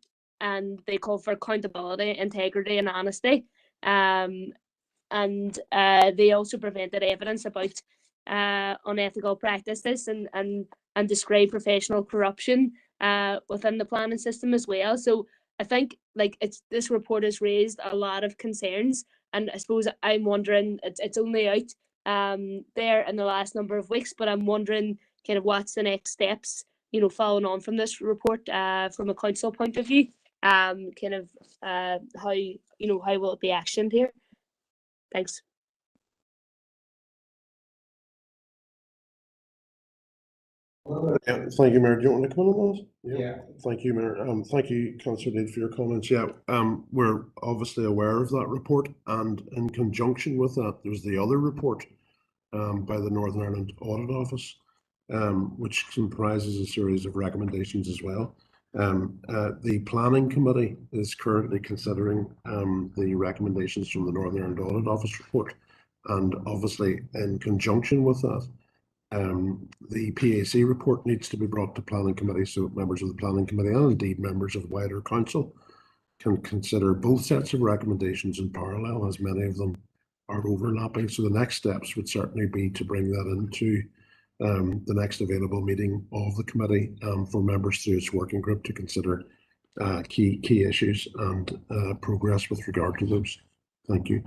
they called for accountability, integrity, and honesty. And they also presented evidence about unethical practices and described professional corruption within the planning system as well. So I think like this report has raised a lot of concerns, and I suppose I'm wondering, it's only out there in the last number of weeks, but I'm wondering kind of what's the next steps, you know, following on from this report from a council point of view, kind of how, you know, how will it be actioned here? Thanks. Yeah, thank you, Mayor. Do you want to comment on that? Yeah. Thank you, Mayor. Thank you, Councillor Dean, for your comments. Yeah, we're obviously aware of that report, and in conjunction with that, there's the other report by the Northern Ireland Audit Office, which comprises a series of recommendations as well. The Planning Committee is currently considering the recommendations from the Northern Ireland Audit Office report, and obviously in conjunction with that, the PAC report needs to be brought to Planning Committee so members of the Planning Committee and indeed members of the wider council can consider both sets of recommendations in parallel, as many of them are overlapping. So the next steps would certainly be to bring that into the next available meeting of the committee for members through its working group to consider key issues and progress with regard to those. Thank you.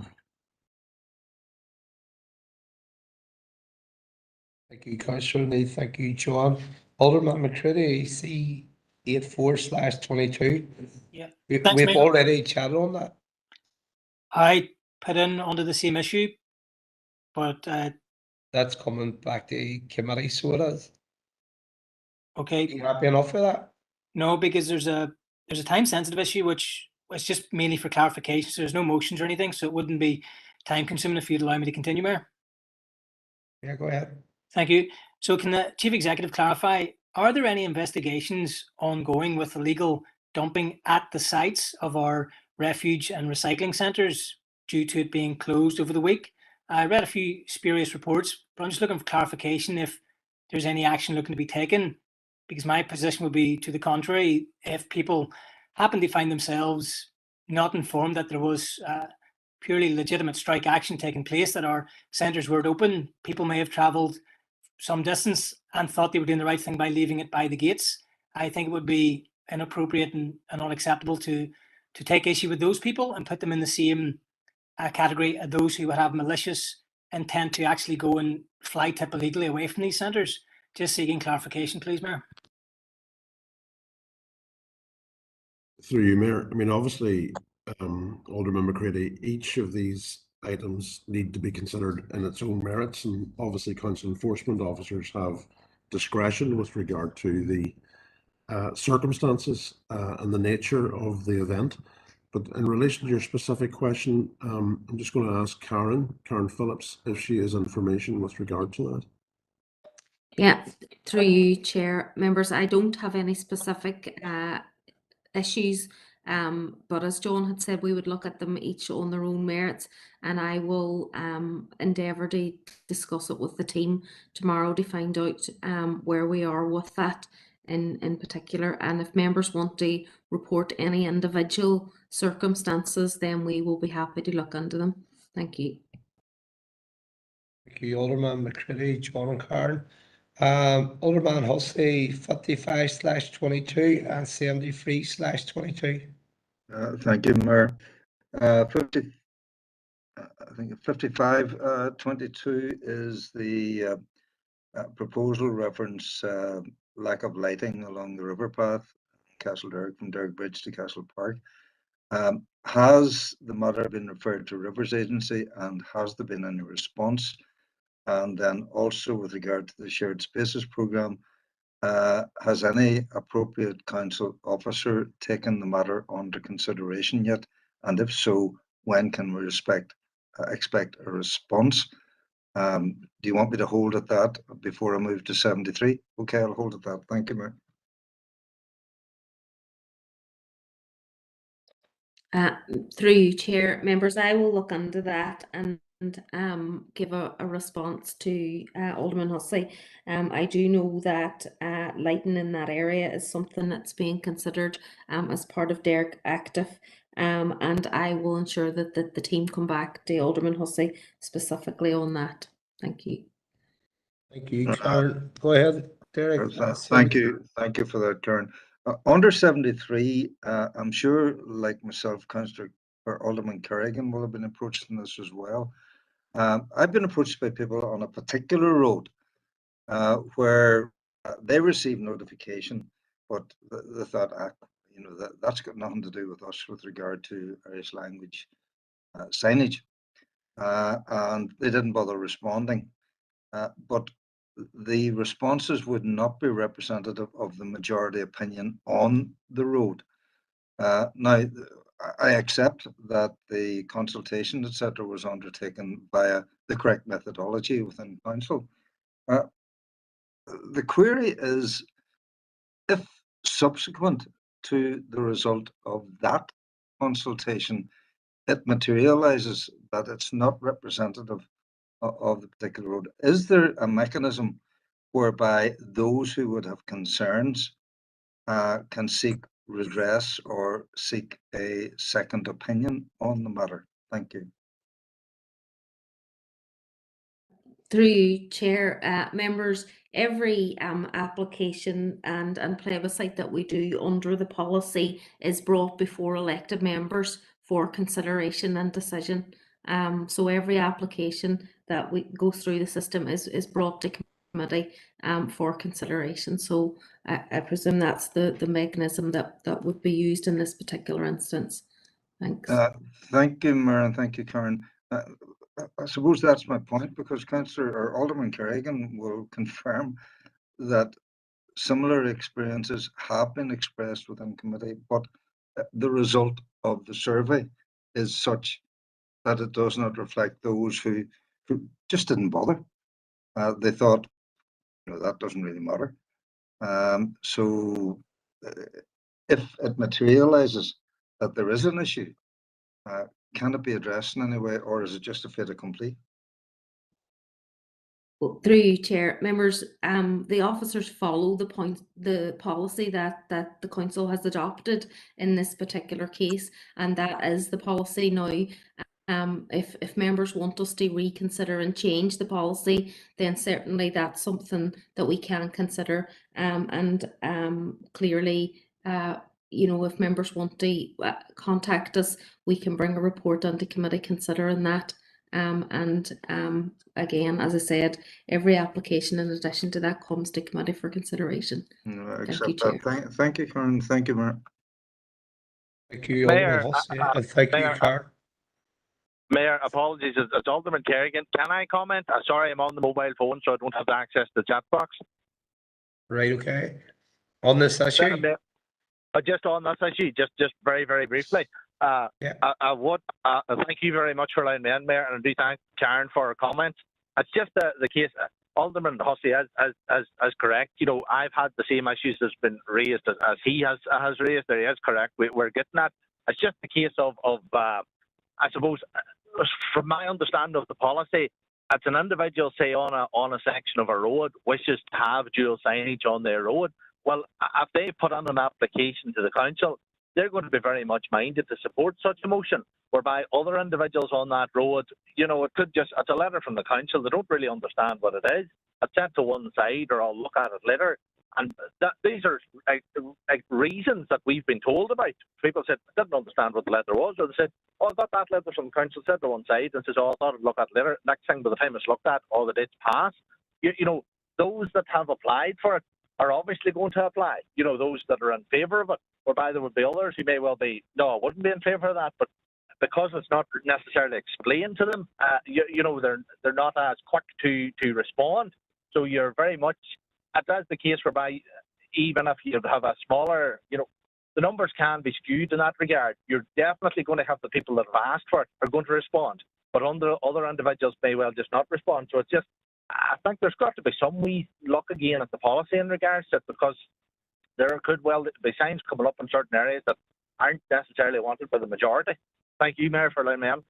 Thank you, Councillor Lee. Thank you, John. Alderman McCready, C84/22. Yeah. We've Mayor. already chatted on that. I put in under the same issue, but that's coming back to committee, so it is. Okay. Are you happy enough with that? No, because there's a time sensitive issue which is just mainly for clarification. So there's no motions or anything, so it wouldn't be time consuming if you'd allow me to continue, Mayor. Yeah, go ahead. Thank you. So can the Chief Executive clarify, are there any investigations ongoing with illegal dumping at the sites of our refuge and recycling centres due to it being closed over the week? I read a few spurious reports, but I'm just looking for clarification if there's any action looking to be taken, because my position would be to the contrary. If people happen to find themselves not informed that there was purely legitimate strike action taking place, that our centres weren't open, people may have travelled some distance and thought they were doing the right thing by leaving it by the gates. I think it would be inappropriate and unacceptable to take issue with those people and put them in the same category as those who would have malicious intent to actually go and fly tip illegally away from these centres. Just seeking clarification, please, Mayor. Through you, Mayor. I mean, obviously, Alderman McCready, each of these items need to be considered in its own merits, and obviously council enforcement officers have discretion with regard to the circumstances and the nature of the event. But in relation to your specific question, I'm just going to ask Karen Phillips, if she has information with regard to that. Yeah, through you, Chair. Members, I don't have any specific issues, but as John had said, we would look at them each on their own merits, and I will endeavour to discuss it with the team tomorrow to find out where we are with that in particular. And if members want to report any individual circumstances, then we will be happy to look into them. Thank you. Thank you, Alderman McCready, John and Karen. Alderman Hussey, 55/22 and 73/22. Thank you, Mayor. 50, I think 55/22 is the proposal reference lack of lighting along the river path, Castle Derg, from Derg Bridge to Castle Park. Has the matter been referred to Rivers Agency, and has there been any response? And then also with regard to the shared spaces programme, has any appropriate council officer taken the matter under consideration yet? And if so, when can we expect a response? Do you want me to hold at that before I move to 73? Okay, I'll hold at that. Thank you, Mayor. Through you, Chair. Members, I will look into that and give a response to Alderman Hussey. I do know that lighting in that area is something that's being considered as part of Derg Active, and I will ensure that the team come back to Alderman Hussey specifically on that. Thank you. Thank you, Karen. Go ahead, Derek. Thank you for that, Karen. Under 73, I'm sure, like myself, Councillor or Alderman Kerrigan will have been approached in this as well. I've been approached by people on a particular road where they received notification, but they thought, that's got nothing to do with us with regard to Irish language signage, and they didn't bother responding. But the responses would not be representative of the majority opinion on the road. Now, I accept that the consultation, etc., was undertaken via the correct methodology within council. The query is, if subsequent to the result of that consultation, it materializes that it's not representative of the particular road, is there a mechanism whereby those who would have concerns can seek redress or seek a second opinion on the matter? Thank you. Through you, Chair. Members, every application and plebiscite that we do under the policy is brought before elected members for consideration and decision. So every application that we go through the system is brought to committee for consideration. So I presume that's the mechanism that would be used in this particular instance. Thanks. Thank you, Mayor, and thank you, Karen. I suppose that's my point, because Councillor or Alderman Kerrigan will confirm that similar experiences have been expressed within committee, but the result of the survey is such that it does not reflect those who just didn't bother. They thought, that doesn't really matter. So if it materializes that there is an issue, can it be addressed in any way, or is it just a fait accompli? Through you, Chair. Members, the officers follow the policy that the council has adopted in this particular case, and that is the policy now. If members want us to reconsider and change the policy, then certainly that's something that we can consider. And clearly, if members want to contact us, we can bring a report onto committee considering that. Again, as I said, every application in addition to that comes to committee for consideration. Thank you, Chair. Thank you, Karen. Thank you, Mayor. Thank you, Alderman Hussey, and thank you, Karen. Mayor, apologies. It's Alderman Kerrigan. Can I comment? Sorry, I'm on the mobile phone, so I don't have access to the chat box. Right, okay. On this issue? Just on this issue, just very, very briefly. Thank you very much for allowing me in, Mayor, and I do thank Karen for her comments. It's just the case. Alderman Hussey is correct. You know, I've had the same issues that's been raised as he has raised. There, he is correct. We're getting that. It's just the case of I suppose, from my understanding of the policy, it's an individual, say, on a section of a road wishes to have dual signage on their road. Well, if they put on an application to the council, they're going to be very much minded to support such a motion, whereby other individuals on that road, you know, it's a letter from the council, they don't really understand what it is. It's set to one side, or I'll look at it later. And these are like reasons that we've been told about. People said, I didn't understand what the letter was, or they said, oh, I got that letter from the council, set to one side, and says, oh, I thought I'd look at it later. Next thing by the time it's looked at, all the dates pass. You know, those that have applied for it are obviously going to apply. You know, those that are in favour of it, whereby there would be others who may well be, no, I wouldn't be in favour of that, but because it's not necessarily explained to them, you know, they're not as quick to respond. So you're very much, that's the case whereby even if you have a smaller, you know, the numbers can be skewed in that regard. You're definitely going to have the people that have asked for it are going to respond, but other individuals may well just not respond. So it's just, I think there's got to be some wee look again at the policy in regards to it, because there could well be signs coming up in certain areas that aren't necessarily wanted by the majority. Thank you, Mayor, for allowing me in.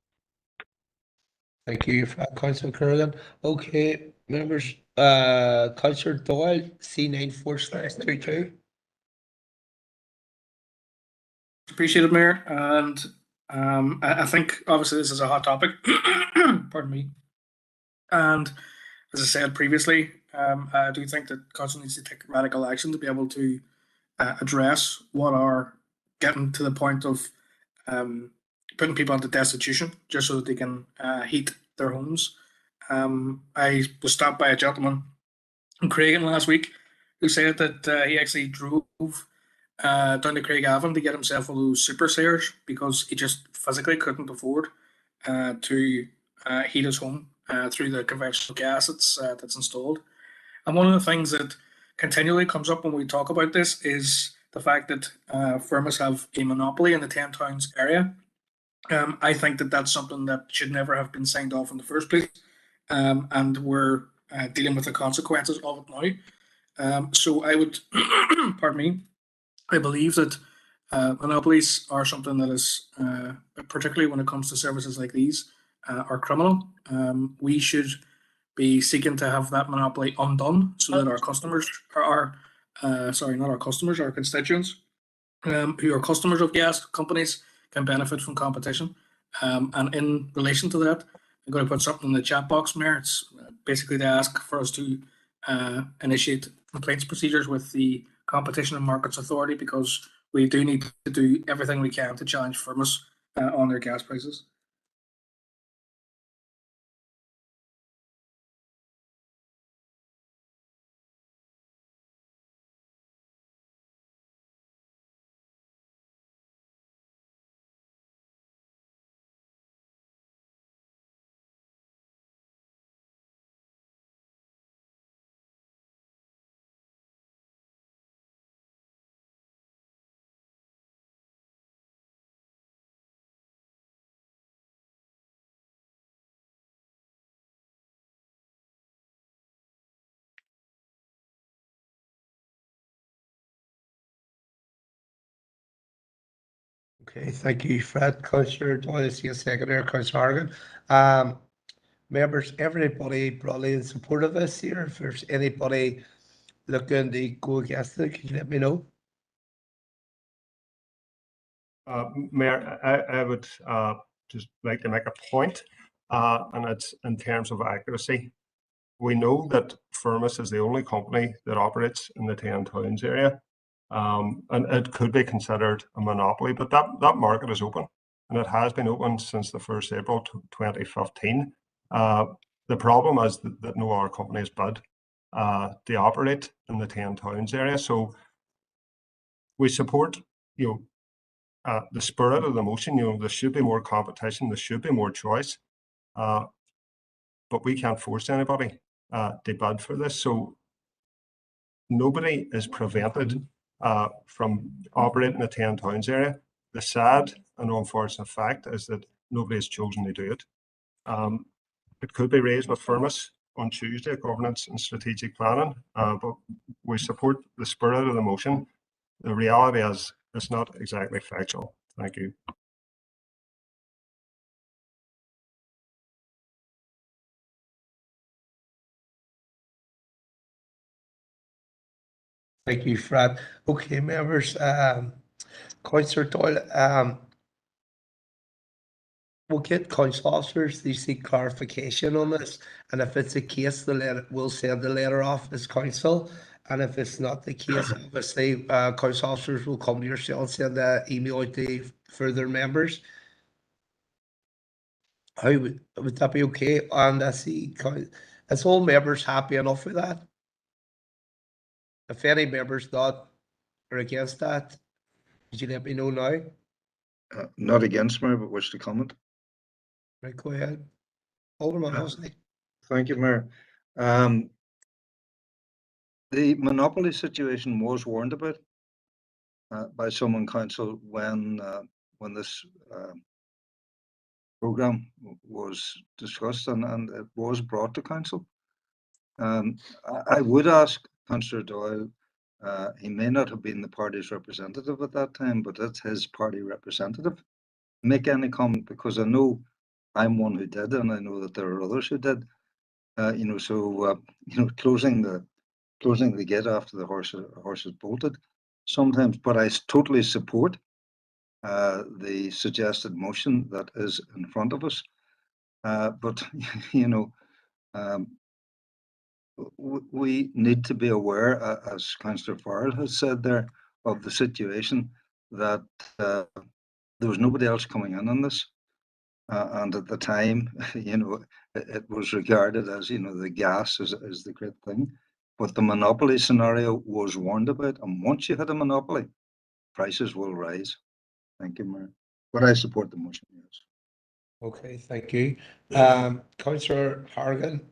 Thank you, Councillor Curran. Okay, members, Councillor Doyle, C94/22. Appreciate it, Mayor. And I think obviously this is a hot topic. Pardon me. And as I said previously, I do think that council needs to take radical action to be able to address what are getting to the point of putting people into destitution just so that they can heat their homes. I was stopped by a gentleman in Craigan last week who said that he actually drove down to Craigavon to get himself one of those super sayers because he just physically couldn't afford to heat his home through the conventional gas that's installed. And one of the things that continually comes up when we talk about this is the fact that firms have a monopoly in the 10 towns area. I think that that's something that should never have been signed off in the first place, and we're dealing with the consequences of it now. So I would, pardon me, I believe that monopolies are something that is, particularly when it comes to services like these, are criminal. We should be seeking to have that monopoly undone so that our customers are, sorry, not our customers, our constituents, who are customers of gas companies, can benefit from competition. And in relation to that, I'm going to put something in the chat box, Mayor. It's basically to ask for us to initiate complaints procedures with the Competition and Markets Authority, because we do need to do everything we can to challenge firms on their gas prices. Okay, thank you, Fred. Councillor Doyle, see a second there, Councillor Hargan. Members, everybody broadly in support of this here. If there's anybody looking to go against it, can you let me know? Mayor, I would just like to make a point, and it's in terms of accuracy. We know that Firmus is the only company that operates in the 10 towns area, and it could be considered a monopoly, but that market is open, and it has been open since the 1st April 2015. The problem is that no other companies bid to operate in the 10 towns area. So we support, you know, the spirit of the motion. There should be more competition, there should be more choice, but we can't force anybody to bid for this. So nobody is prevented from operating a 10 towns area. The sad and unfortunate fact is that nobody has chosen to do it. It could be raised with Firmus on Tuesday, governance and strategic planning, but we support the spirit of the motion. The reality is it's not exactly factual. Thank you. Thank you, Fred. Okay, members, Councillor Doyle, we'll get council officers to seek clarification on this, and if it's the case, we'll send the letter off as council, and if it's not the case, obviously, council officers will come to yourself, send an email out to further members. How would that be okay? And I see, is all members happy enough with that? If any members not or against that, could you let me know now? Not against, Mayor, but wish to comment. Right, go ahead. Alderman Hussey. Thank you, Mayor. The monopoly situation was warned about by some on council when this programme was discussed and it was brought to council. I would ask Councillor Doyle, he may not have been the party's representative at that time, but that's his party representative. Make any comment, because I know I'm one who did, and I know that there are others who did. Closing the gate after the horse is bolted sometimes, but I totally support the suggested motion that is in front of us. But we need to be aware, as Councillor Farrell has said there, of the situation that there was nobody else coming in on this. And at the time, it was regarded as, the gas is the great thing. But the monopoly scenario was warned about. And once you hit a monopoly, prices will rise. Thank you, Mayor. But I support the motion, yes. Okay, thank you. Councillor Hargan.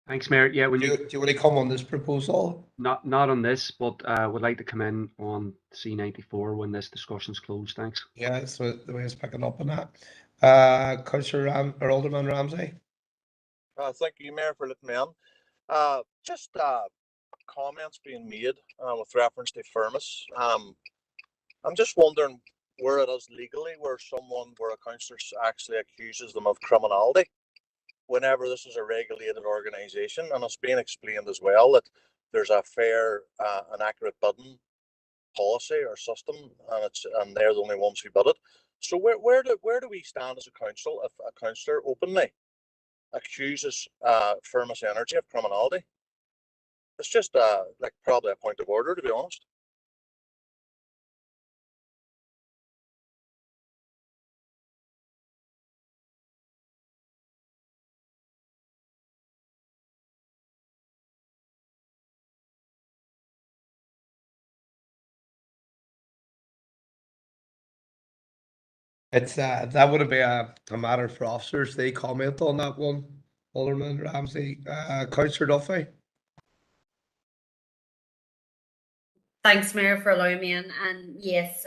Thanks, Mayor. Yeah, do you want to come on this proposal? Not on this, but would like to come in on C94 when this discussion's closed. Thanks. Yeah, so the way it's picking up on that. Councillor Alderman Ramsey. Thank you, Mayor, for letting me on. Just comments being made with reference to Firmus. I'm just wondering where it is legally where a councillor actually accuses them of criminality whenever this is a regulated organisation, and it's being explained as well that there's a fair and accurate bidding policy or system, and they're the only ones who bid it. So where do we stand as a council if a councillor openly accuses Firmus Energy of criminality? It's just like probably a point of order, to be honest. It's that would be a matter for officers. They comment on that one. Alderman Ramsey, Councillor Duffy. Thanks, Mayor, for allowing me in. And yes,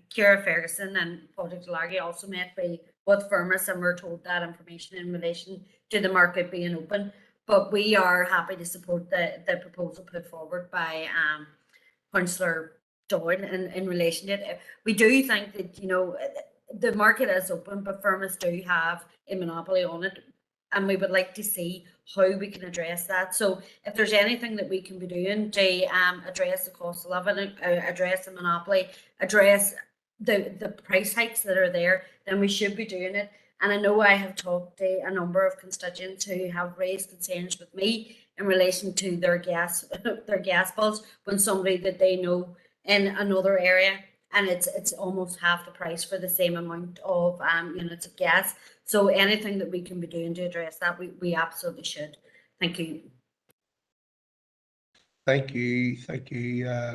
Ciara Ferguson and Padraig Delargy also met with Firmus, and we're told that information in relation to the market being open. But we are happy to support the proposal put forward by Councillor Doyle in relation to it. We do think that, the market is open, but Firmus do have a monopoly on it, and we would like to see how we can address that. So if there's anything that we can be doing to address the cost of living, address the monopoly, address the price hikes that are there, then we should be doing it. And I know I have talked to a number of constituents who have raised concerns with me in relation to their gas bills when somebody that they know in another area, and it's almost half the price for the same amount of units of gas. So anything that we can be doing to address that, we absolutely should. Thank you. Thank you,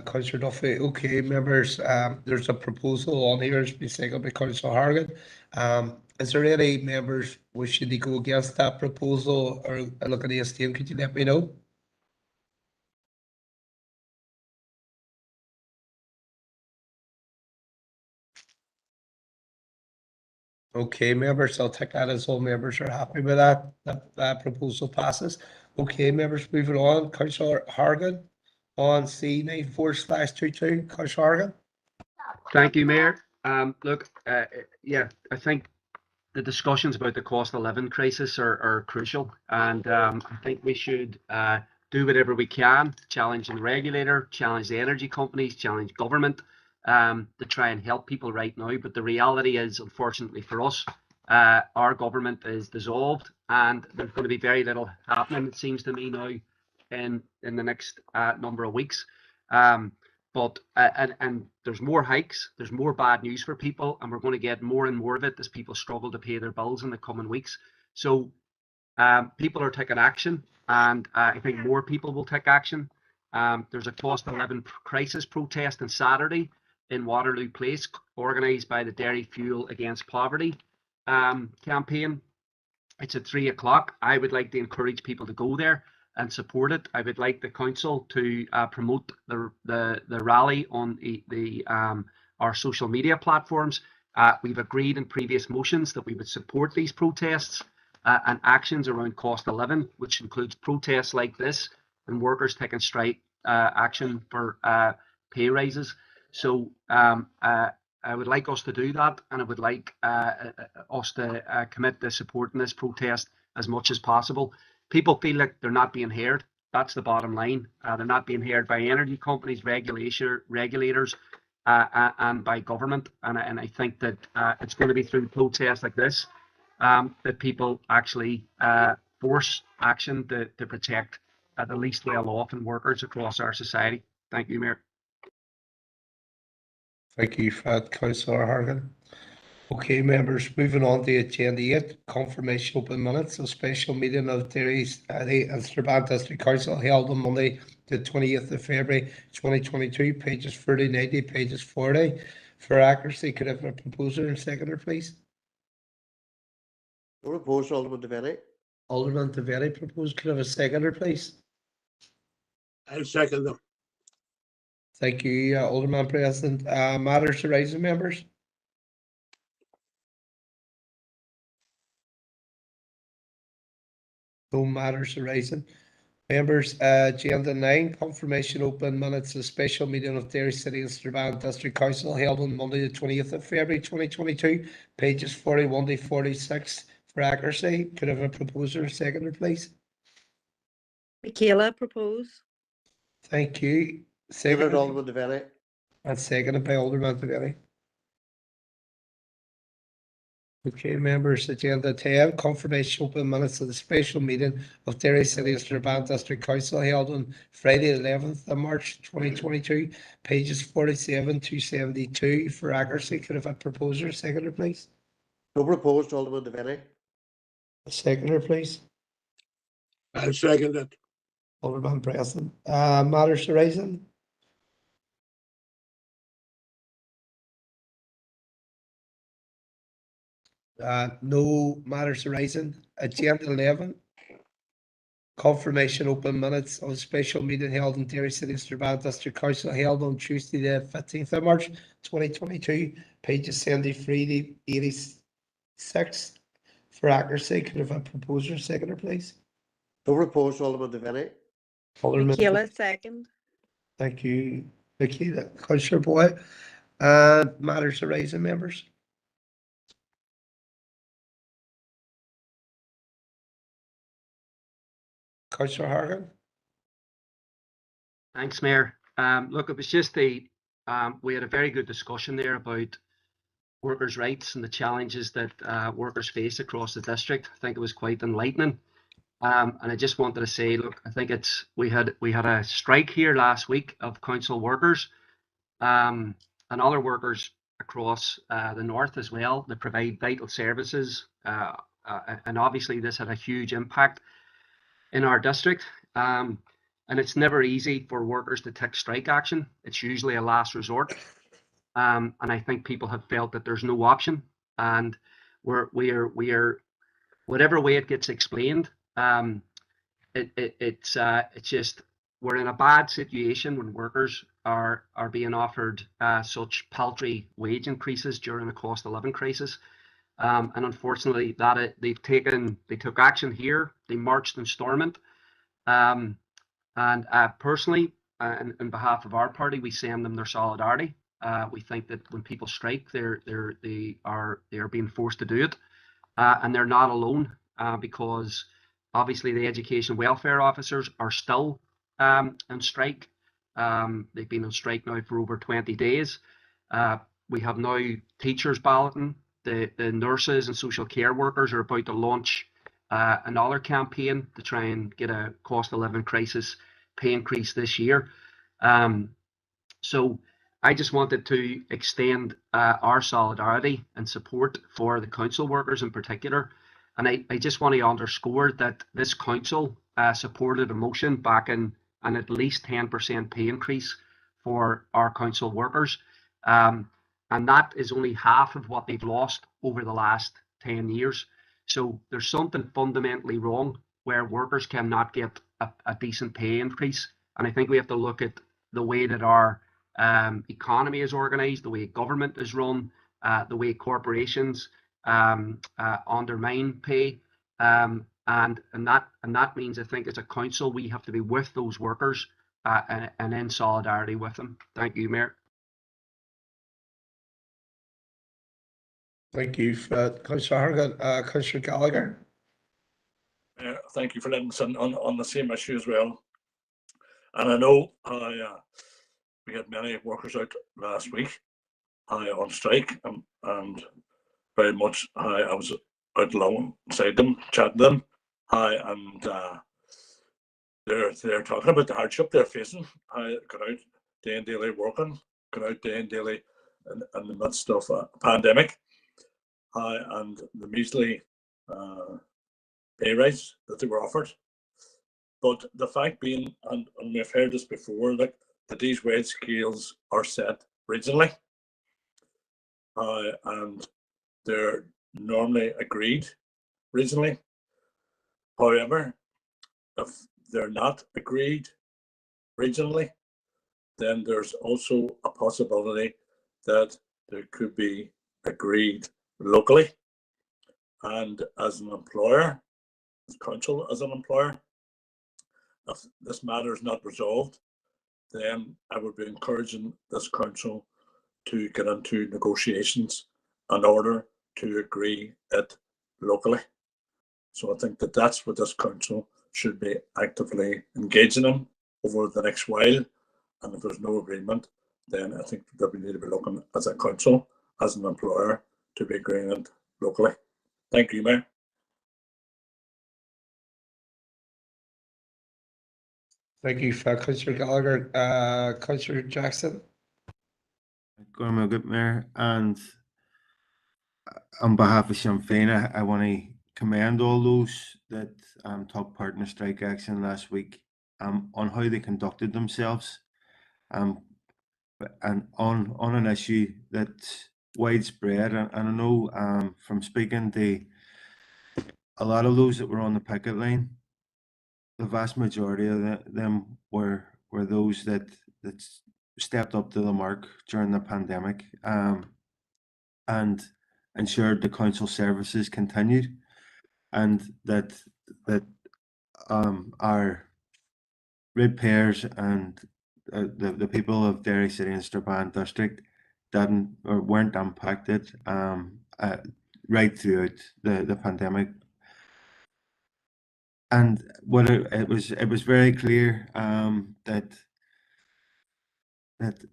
Councillor Duffy. Okay, members, there's a proposal on here, it's been seconded by Councillor Hargan. Is there any members wishing to go against that proposal or look at the esteem? Could you let me know? Okay, members, I'll take that as all members are happy with that. That proposal passes. Okay, members, moving on. Councillor Hargan on C94/22. Councillor Hargan. Thank you, Mayor. Look, yeah, I think the discussions about the cost of living crisis are crucial, and I think we should do whatever we can, challenge the regulator, challenge the energy companies, challenge government to try and help people right now. But the reality is, unfortunately for us, our government is dissolved, and there's going to be very little happening, it seems to me now, in the next number of weeks. But and there's more hikes, there's more bad news for people, and we're going to get more and more of it as people struggle to pay their bills in the coming weeks. So people are taking action, and I think more people will take action. There's a cost of living crisis protest on Saturday in Waterloo Place, organised by the Dairy Fuel Against Poverty campaign. It's at 3 o'clock. I would like to encourage people to go there and support it. I would like the council to promote the rally on our social media platforms. We've agreed in previous motions that we would support these protests and actions around cost of living, which includes protests like this and workers taking strike action for pay raises. So I would like us to do that, and I would like us to commit to supporting this protest as much as possible. People feel like they're not being heard. That's the bottom line. They're not being heard by energy companies, regulators, and by government. And I think that it's going to be through protests like this that people actually force action to protect the least well-off and workers across our society. Thank you, Mayor. Thank you for that, Councillor Hargan. Okay, members, moving on to Agenda 8, confirmation open minutes of special meeting of Derry City and Strabane District Council held on Monday, the 20th of February 2022, pages 3090, pages 40. For accuracy, could I have a proposer and seconder, please? Proposed, Alderman Devaney. Alderman Devaney proposed. Could I have a seconder, please? I'll second them. Thank you, Alderman President. Matters arising, members? No matters arising. Members, Agenda 9, confirmation open minutes of special meeting of Derry City and Strabane District Council held on Monday, the 20th of February 2022, pages 41 to 46. For accuracy, could I have a proposer, seconder, please? Michaela propose. Thank you. Seconded, Alderman Devaney. And seconded by Alderman Devaney. Okay, members, Agenda 10, confirmation open minutes of the special meeting of Derry City and Strabane District Council held on Friday, 11th of March 2022, pages 47 to 72. For accuracy, could I have a proposer, seconder, please? No proposed, Alderman Devaney. Seconder, please. I'll second it. Alderman Preston. Matters arising? No matters arising. Agenda 11, confirmation open minutes of a special meeting held in Derry City Strabane District Council held on Tuesday, the 15th of March 2022, pages 73 to 86. For accuracy, could I have a proposer, seconder, please? No proposed, Alderman Devaney. Alderman. Michaela second. Thank you, Michaela. Councillor Boy. Matters arising, members? Councillor Hargan. Thanks, Mayor. Look, it was just we had a very good discussion there about workers' rights and the challenges that workers face across the district. I think it was quite enlightening. And I just wanted to say, look, I think we had a strike here last week of council workers and other workers across the north as well that provide vital services. And obviously this had a huge impact in our district. and it's never easy for workers to take strike action. It's usually a last resort. And I think people have felt that there's no option, and we are whatever way it gets explained, it's just we're in a bad situation when workers are being offered such paltry wage increases during a cost of living crisis. And unfortunately, they took action here. They marched in Stormont. And personally, in behalf of our party, we send them their solidarity. We think that when people strike, they are being forced to do it, and they're not alone, because obviously the education welfare officers are still on strike. They've been on strike now for over 20 days. We have now teachers balloting. The nurses and social care workers are about to launch another campaign to try and get a cost of living crisis pay increase this year. So I just wanted to extend our solidarity and support for the council workers in particular. And I just want to underscore that this council supported a motion back in an at least 10% pay increase for our council workers. And that is only half of what they've lost over the last 10 years. So there's something fundamentally wrong where workers cannot get a decent pay increase. And I think we have to look at the way that our economy is organized, the way government is run, the way corporations undermine pay. And that means, I think, as a council, we have to be with those workers and in solidarity with them. Thank you, Mayor. Thank you, Councillor Hargan. Councillor Gallagher. Thank you for letting us in on the same issue as well. And I know we had many workers out last week on strike, and very much I was out alongside them, chatting to them, and they're talking about the hardship they're facing. Got out day and daily working, got out day and daily in the midst of a pandemic, and the measly pay rise that they were offered. But the fact being, and we've heard this before, that these wage scales are set regionally, and they're normally agreed regionally. However, if they're not agreed regionally, then there's also a possibility that they could be agreed locally. And as an employer, as council as an employer, if this matter is not resolved, then I would be encouraging this council to get into negotiations in order to agree it locally. So I think that that's what this council should be actively engaging in over the next while. And if there's no agreement, then I think that we need to be looking as a council, as an employer, to be agreeing it locally. Thank you, Mayor. Thank you, Councillor Gallagher. Councillor Jackson. Good, Mayor, and on behalf of Sinn Féin, I want to commend all those that took part in the strike action last week on how they conducted themselves, and on an issue that's widespread. And I know from speaking to a lot of those that were on the picket line, the vast majority of them were those that stepped up to the mark during the pandemic, and ensured the council services continued, and that our ratepayers and the people of Derry City and Strabane district weren't impacted right throughout the pandemic. And what it was very clear that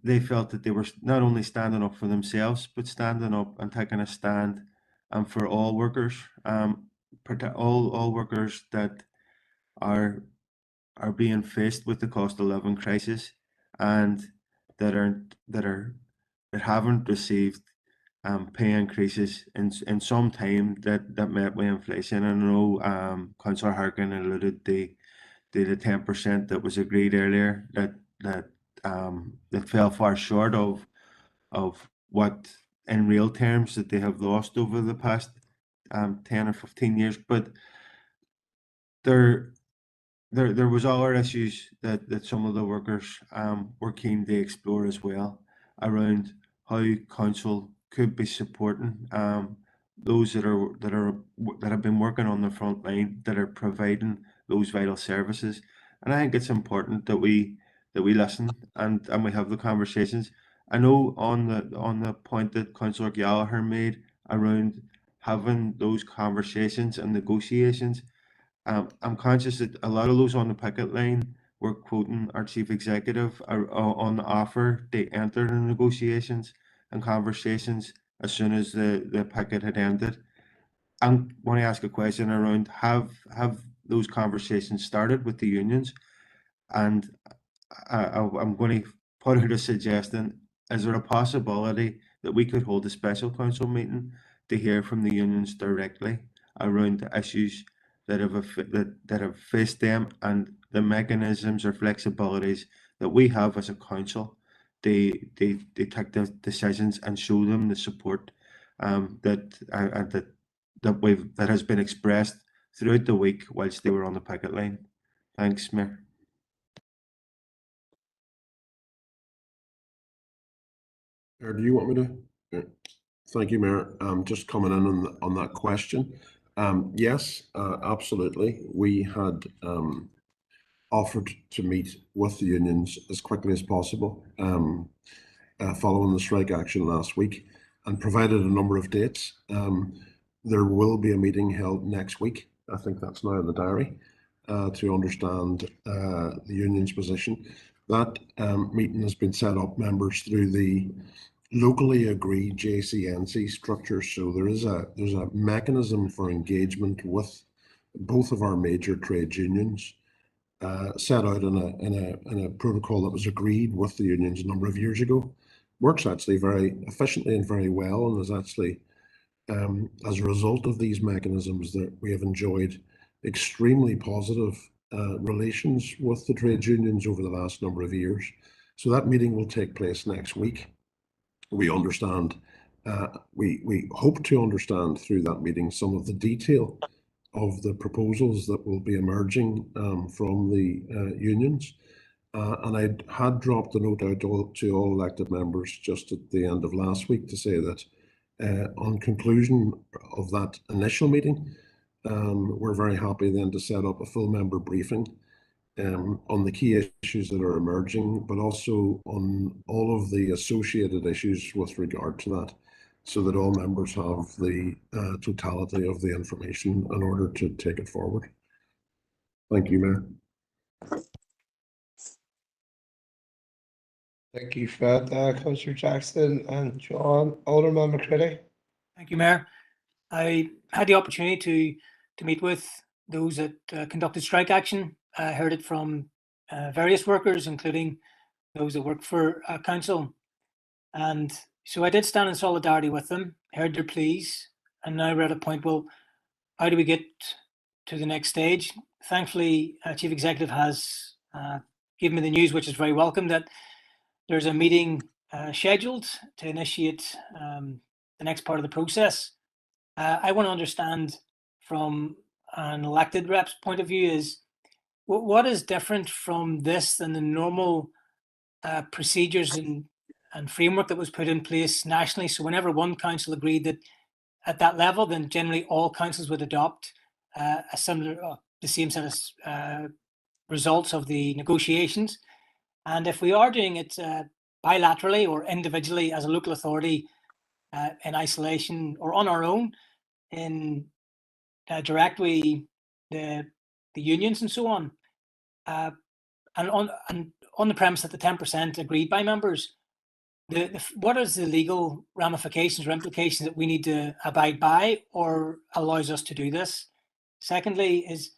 they felt that they were not only standing up for themselves, but standing up and taking a stand for all workers, all workers that are being faced with the cost of living crisis, and that haven't received pay increases in some time that met with inflation. I know Councillor Harkin alluded to the 10% that was agreed earlier that fell far short of what in real terms that they have lost over the past 10 or 15 years. But there was other issues that some of the workers were keen to explore as well around how council could be supporting those that have been working on the front line, that are providing those vital services. And I think it's important that we listen and we have the conversations. I know on the point that Councillor Gallagher made around having those conversations and negotiations, I'm conscious that a lot of those on the picket line were quoting our chief executive on the offer. They entered in negotiations and conversations as soon as the picket had ended. I want to ask a question around have those conversations started with the unions? And I'm going to put out a suggestion. Is there a possibility that we could hold a special council meeting to hear from the unions directly around the issues that have faced them and the mechanisms or flexibilities that we have as a council? They take the decisions and show them the support that has been expressed throughout the week whilst they were on the picket line. Thanks, Mayor. Do you want me to? Yeah. Thank you, Mayor. Just coming in on that question. Yes, absolutely. We had offered to meet with the unions as quickly as possible following the strike action last week, and provided a number of dates. There will be a meeting held next week. I think that's now in the diary to understand the union's position. That meeting has been set up, members, through the locally agreed JCNC structure. So there's a mechanism for engagement with both of our major trade unions, set out in a protocol that was agreed with the unions a number of years ago. Works actually very efficiently and very well, and is actually as a result of these mechanisms that we have enjoyed extremely positive relations with the trade unions over the last number of years. So that meeting will take place next week. We understand, we hope to understand through that meeting some of the detail of the proposals that will be emerging from the unions. And I had dropped a note out to all elected members just at the end of last week to say that on conclusion of that initial meeting, we're very happy then to set up a full member briefing on the key issues that are emerging, but also on all of the associated issues with regard to that, so that all members have the totality of the information in order to take it forward. Thank you, Mayor. Thank you, Fred. Councillor Jackson and John. Alderman McCready. Thank you, Mayor. I had the opportunity to meet with those that conducted strike action. I heard it from various workers, including those that work for council. And so I did stand in solidarity with them, heard their pleas, and now we're at a point, well, how do we get to the next stage? Thankfully, Chief Executive has given me the news, which is very welcome, that there's a meeting scheduled to initiate the next part of the process. I want to understand from an elected rep's point of view is what is different from this than the normal procedures and framework that was put in place nationally. So whenever one council agreed that at that level, then generally all councils would adopt a similar, the same set of results of the negotiations. And if we are doing it bilaterally or individually as a local authority in isolation or on our own, in directly the unions and so on, and on the premise that the 10% agreed by members, what is the legal ramifications or implications that we need to abide by or allows us to do this? Secondly, is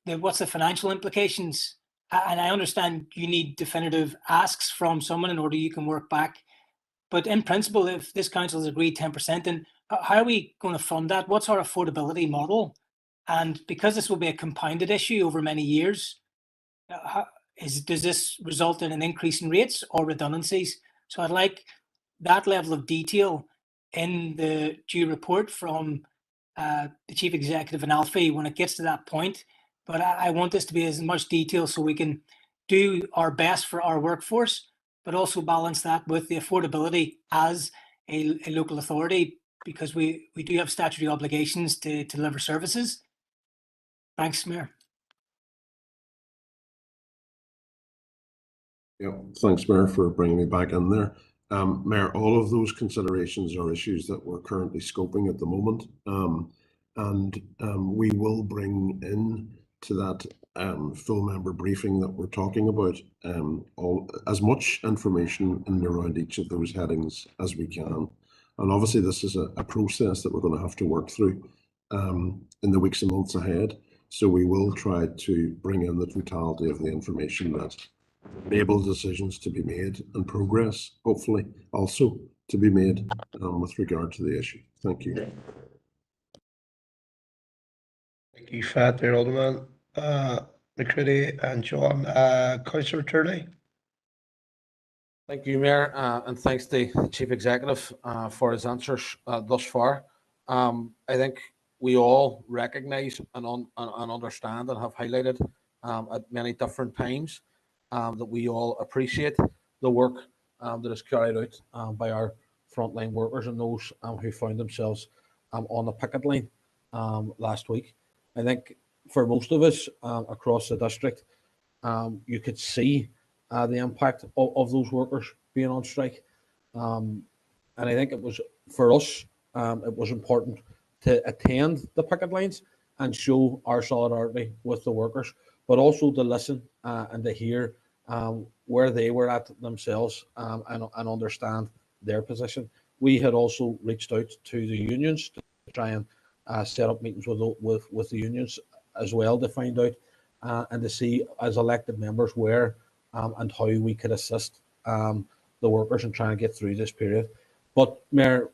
what's the financial implications? And I understand you need definitive asks from someone in order you can work back. But in principle, if this council has agreed 10%, then how are we going to fund that? What's our affordability model? And because this will be a compounded issue over many years, does this result in an increase in rates or redundancies? So I'd like that level of detail in the due report from the Chief Executive and Alfie when it gets to that point. But I want this to be as much detail so we can do our best for our workforce, but also balance that with the affordability as a local authority, because we do have statutory obligations to deliver services. Thanks, Mayor. Yeah, thanks, Mayor, for bringing me back in there. Mayor, all of those considerations are issues that we're currently scoping at the moment. We will bring in to that full member briefing that we're talking about as much information in and around each of those headings as we can. And obviously this is a process that we're going to have to work through in the weeks and months ahead. So we will try to bring in the totality of the information that enable decisions to be made and progress, hopefully, also to be made with regard to the issue. Thank you. Thank you, Fat there, Alderman McCready and John. Councillor Turley. Thank you, Mayor, and thanks to the Chief Executive for his answers thus far. I think we all recognise and understand and have highlighted at many different times that we all appreciate the work that is carried out by our frontline workers and those who found themselves on the picket line last week. I think for most of us across the district, you could see the impact of those workers being on strike. And I think it was, for us, it was important to attend the picket lines and show our solidarity with the workers, but also to listen and to hear where they were at themselves and understand their position. We had also reached out to the unions to try and set up meetings with the unions as well to find out and to see as elected members where and how we could assist the workers in trying to get through this period. But Mayor,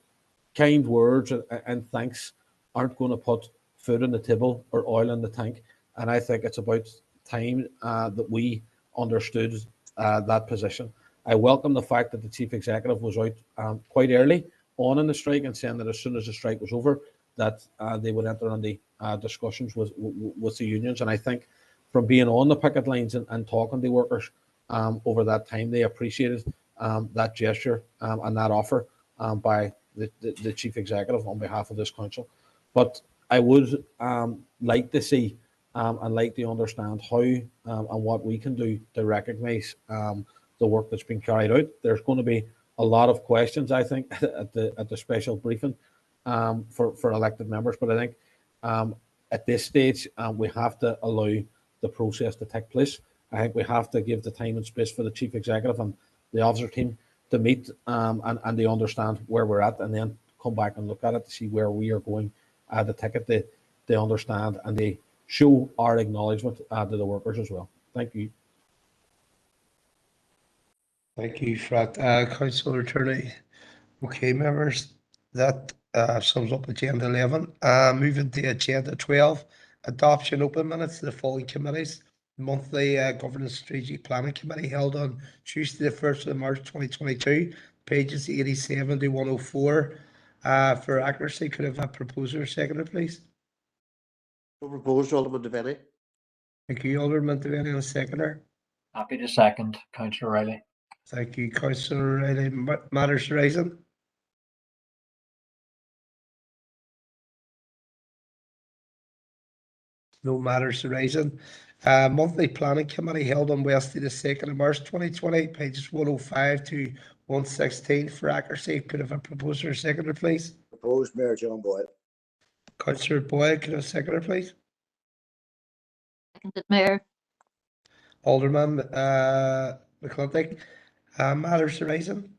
kind words and thanks aren't going to put food on the table or oil in the tank. And I think it's about time that we understood that position. I welcome the fact that the Chief Executive was out quite early on in the strike and saying that as soon as the strike was over, that they would enter on the discussions with the unions. And I think from being on the picket lines and talking to workers over that time, they appreciated that gesture and that offer by the Chief Executive on behalf of this council. But I would like to see and like to understand how and what we can do to recognise the work that's been carried out. There's going to be a lot of questions, I think, at the special briefing for elected members. But I think at this stage, we have to allow the process to take place. I think we have to give the time and space for the Chief Executive and the officer team to meet and they understand where we're at, and then come back and look at it to see where we are going. The ticket they understand and they show our acknowledgement to the workers as well. Thank you. Thank you, Frat. Councillor Turley. Okay, members, that sums up Agenda 11. Moving to Agenda 12, adoption open minutes to the following committees. Monthly Governance Strategic Planning Committee held on Tuesday, the 1st of March 2022, pages 87 to 104. For accuracy, could I have a proposer seconder, please? So proposed, Alderman Devaney. Thank you, Alderman Devaney, and a seconder. Happy to second, Councillor Riley. Thank you, Councillor Riley. Matters rising? No matters rising. Monthly Planning Committee held on Wednesday, the 2nd of March 2020, pages 105 to 116. For accuracy, could I have a proposer seconder, please? Proposed, Mayor John Boyle. Councillor Boyle, could I have a seconder, please? Seconded, Mayor. Alderman McClintock. Matters rising?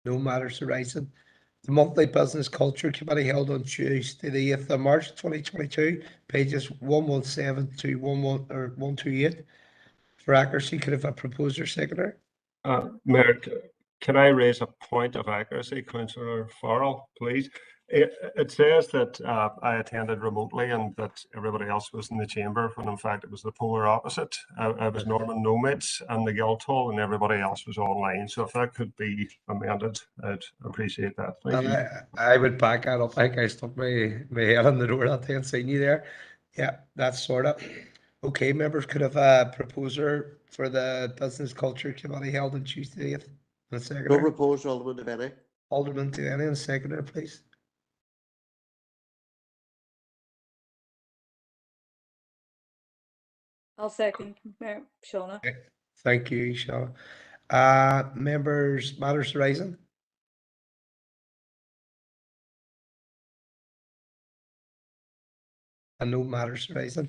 No matters arising. The Monthly Business Culture Committee held on Tuesday, the 8th of March 2022, pages 117 to 128. For accuracy, could I have a proposer seconder? Mayor, Can I raise a point of accuracy, Councillor Farrell, please? It says that I attended remotely and that everybody else was in the chamber, when in fact it was the polar opposite. I was Norman Nomates and the Guildhall, and everybody else was online. So if that could be amended, I'd appreciate that. Thank you. I would back that up. I think I stuck my head on the door that day and seen you there. Yeah, that's sort of. Okay, members could have a proposer for the Business Culture Committee held on Tuesday. No Secretary. proposal, Alderman Devaney. Alderman Devaney and Secretary, please. I'll second, Mayor Shauna. Okay. Thank you, Shauna. Members, matters arising? And no matters arising.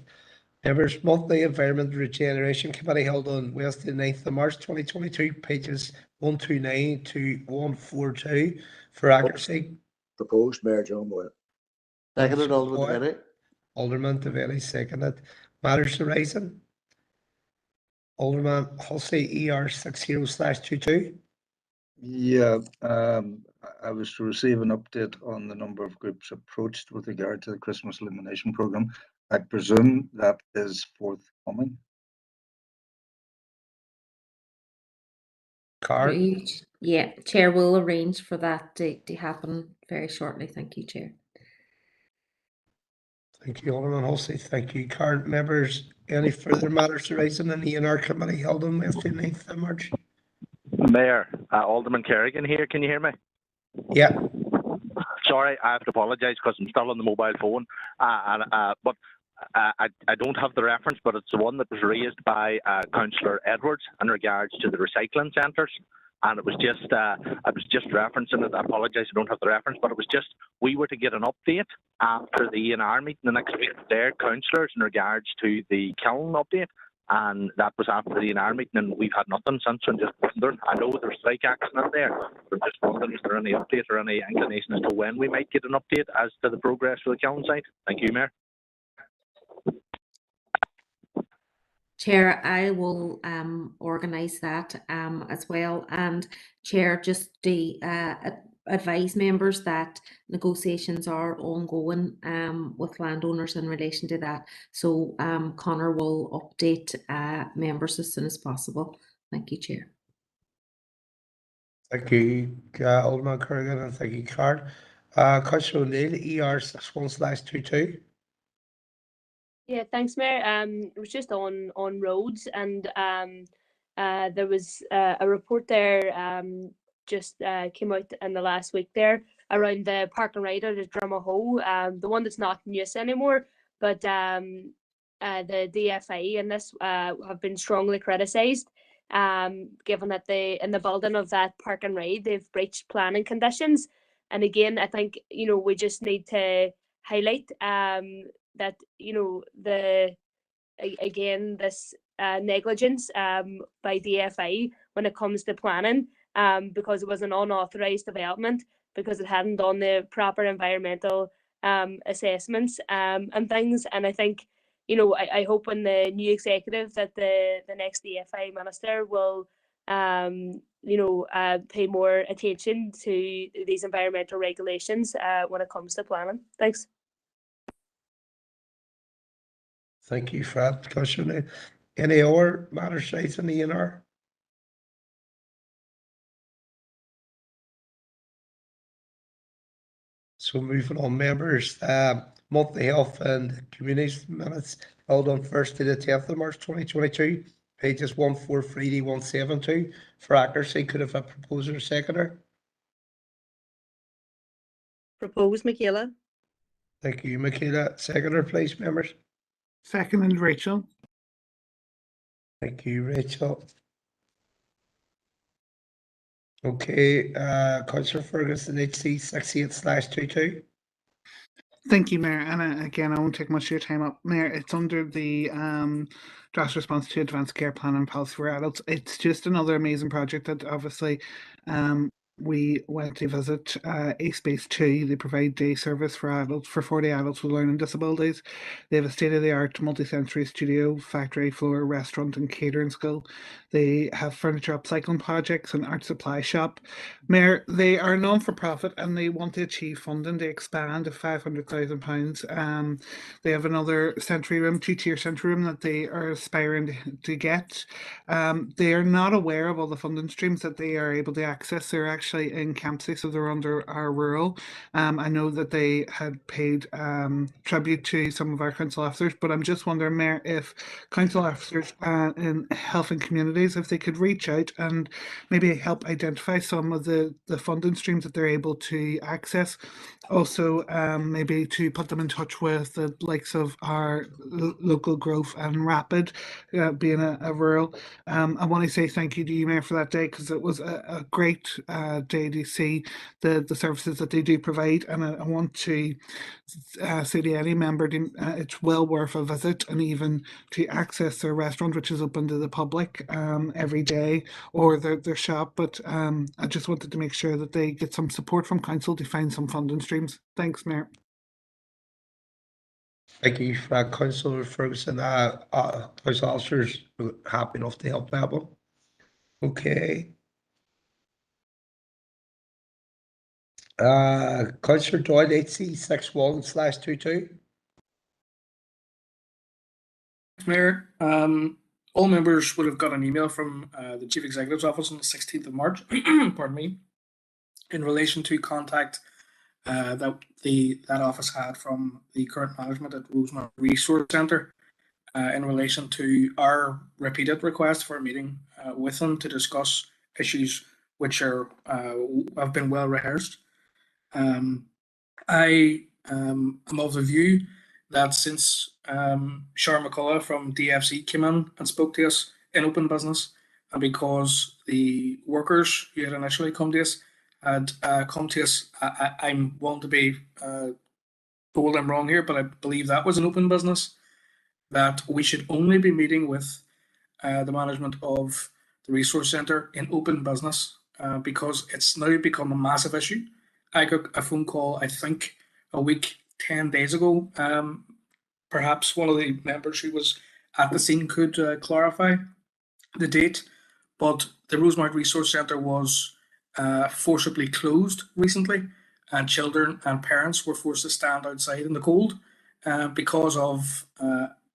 Members, monthly Environment Regeneration Committee held on Wednesday, 9th of March 2022, pages 129 to 142 for accuracy. Proposed, Mayor John Boyle. Seconded, Alderman Devaney. Alderman Devaney seconded. Matters arising? Alderman Hussey, ER 60/22. Yeah, I was to receive an update on the number of groups approached with regard to the Christmas illumination programme. I presume that is forthcoming. Card. Yeah, Chair will arrange for that to happen very shortly. Thank you, Chair. Thank you, Alderman Hussey. Thank you, Card. Members, any further matters arising in the ENR committee held on Wednesday, 9th of March? Mayor, Alderman Kerrigan here. Can you hear me? Yeah. Sorry, I have to apologise because I'm still on the mobile phone. But I don't have the reference, but it's the one that was raised by Councillor Edwards in regards to the recycling centres. And it was just, I was just referencing it. I apologise, I don't have the reference, but it was just, we were to get an update after the ENR meeting the next week with their councillors in regards to the kiln update. And that was after the ENR meeting, and we've had nothing since. I'm just wondering, I know there's strike action in there, but I'm just wondering, is there any update or any inclination as to when we might get an update as to the progress for the kiln site? Thank you, Mayor. Chair, I will organise that as well. And Chair, just to advise members that negotiations are ongoing with landowners in relation to that. So Connor will update members as soon as possible. Thank you, Chair. Thank you, Alderman Kerrigan, and thank you, Card. Councillor O'Neill, ER 61/22. Yeah, thanks, Mayor. It was just on roads, and there was a report there just came out in the last week there around the park and ride out at Drumahoe, the one that's not in use anymore, but the DFI and this have been strongly criticised, given that in the building of that park and ride they've breached planning conditions. And again, I think we just need to highlight that this negligence by DFI when it comes to planning, because it was an unauthorised development, because it hadn't done the proper environmental assessments and things. And I think I hope in the new executive that the next DFI minister will pay more attention to these environmental regulations when it comes to planning. Thanks. Thank you for that, Councillor. Any other matters raised in the ENR? So moving on, members, monthly health and community minutes held on Thursday the 10th of March 2022, pages 143 to 172. For accuracy, could have a proposer or seconder? Propose, Michaela. Thank you, Michaela. Seconder, please, members. Second, and Rachel. Thank you, Rachel. Okay, Councillor Ferguson, HC 68/22. Thank you, Mayor. And again, I won't take much of your time up, Mayor. It's under the draft response to advanced care plan and policy for adults. It's just another amazing project that obviously we went to visit East Base 2. They provide day service for adults, for 40 adults with learning disabilities. They have a state-of-the-art multi-sensory studio, factory floor, restaurant and catering school. They have furniture upcycling projects and art supply shop. Mayor, they are non-for-profit and they want to achieve funding to expand to £500,000. They have another sensory room, two-tier sensory room that they are aspiring to get. They are not aware of all the funding streams that they are able to access. They're actually in Campsie, so they're under our rural. I know that they had paid tribute to some of our council officers, but I'm just wondering, Mayor, if council officers in health and communities, if they could reach out and maybe help identify some of the funding streams that they're able to access. Also, maybe to put them in touch with the likes of our local growth and Rapid, being a rural. I want to say thank you to you, Mayor, for that day, because it was a great day to see the services that they do provide. And I want to say to any member, it's well worth a visit, and even to access their restaurant, which is open to the public every day, or their shop. But I just wanted to make sure that they get some support from council to find some funding streams. Thanks, Mayor. Thank you, Councillor Ferguson. Council officers were happy enough to help that one. Okay. Councillor Doyle, HC 61/22. Mayor, all members would have got an email from the Chief Executive's office on the 16th of March, pardon me, in relation to contact that office had from the current management at Rosemont Resource Centre in relation to our repeated request for a meeting with them to discuss issues which are have been well rehearsed. I am of the view that since Sharon McCullough from DFC came in and spoke to us in open business, and because the workers who had initially come to us had come to us, I'm willing to be told I'm wrong here, but I believe that was an open business, that we should only be meeting with the management of the resource centre in open business because it's now become a massive issue. I got a phone call, I think, a week, 10 days ago. Perhaps one of the members who was at the scene could clarify the date, but the Rosemount Resource Centre was forcibly closed recently, and children and parents were forced to stand outside in the cold because of,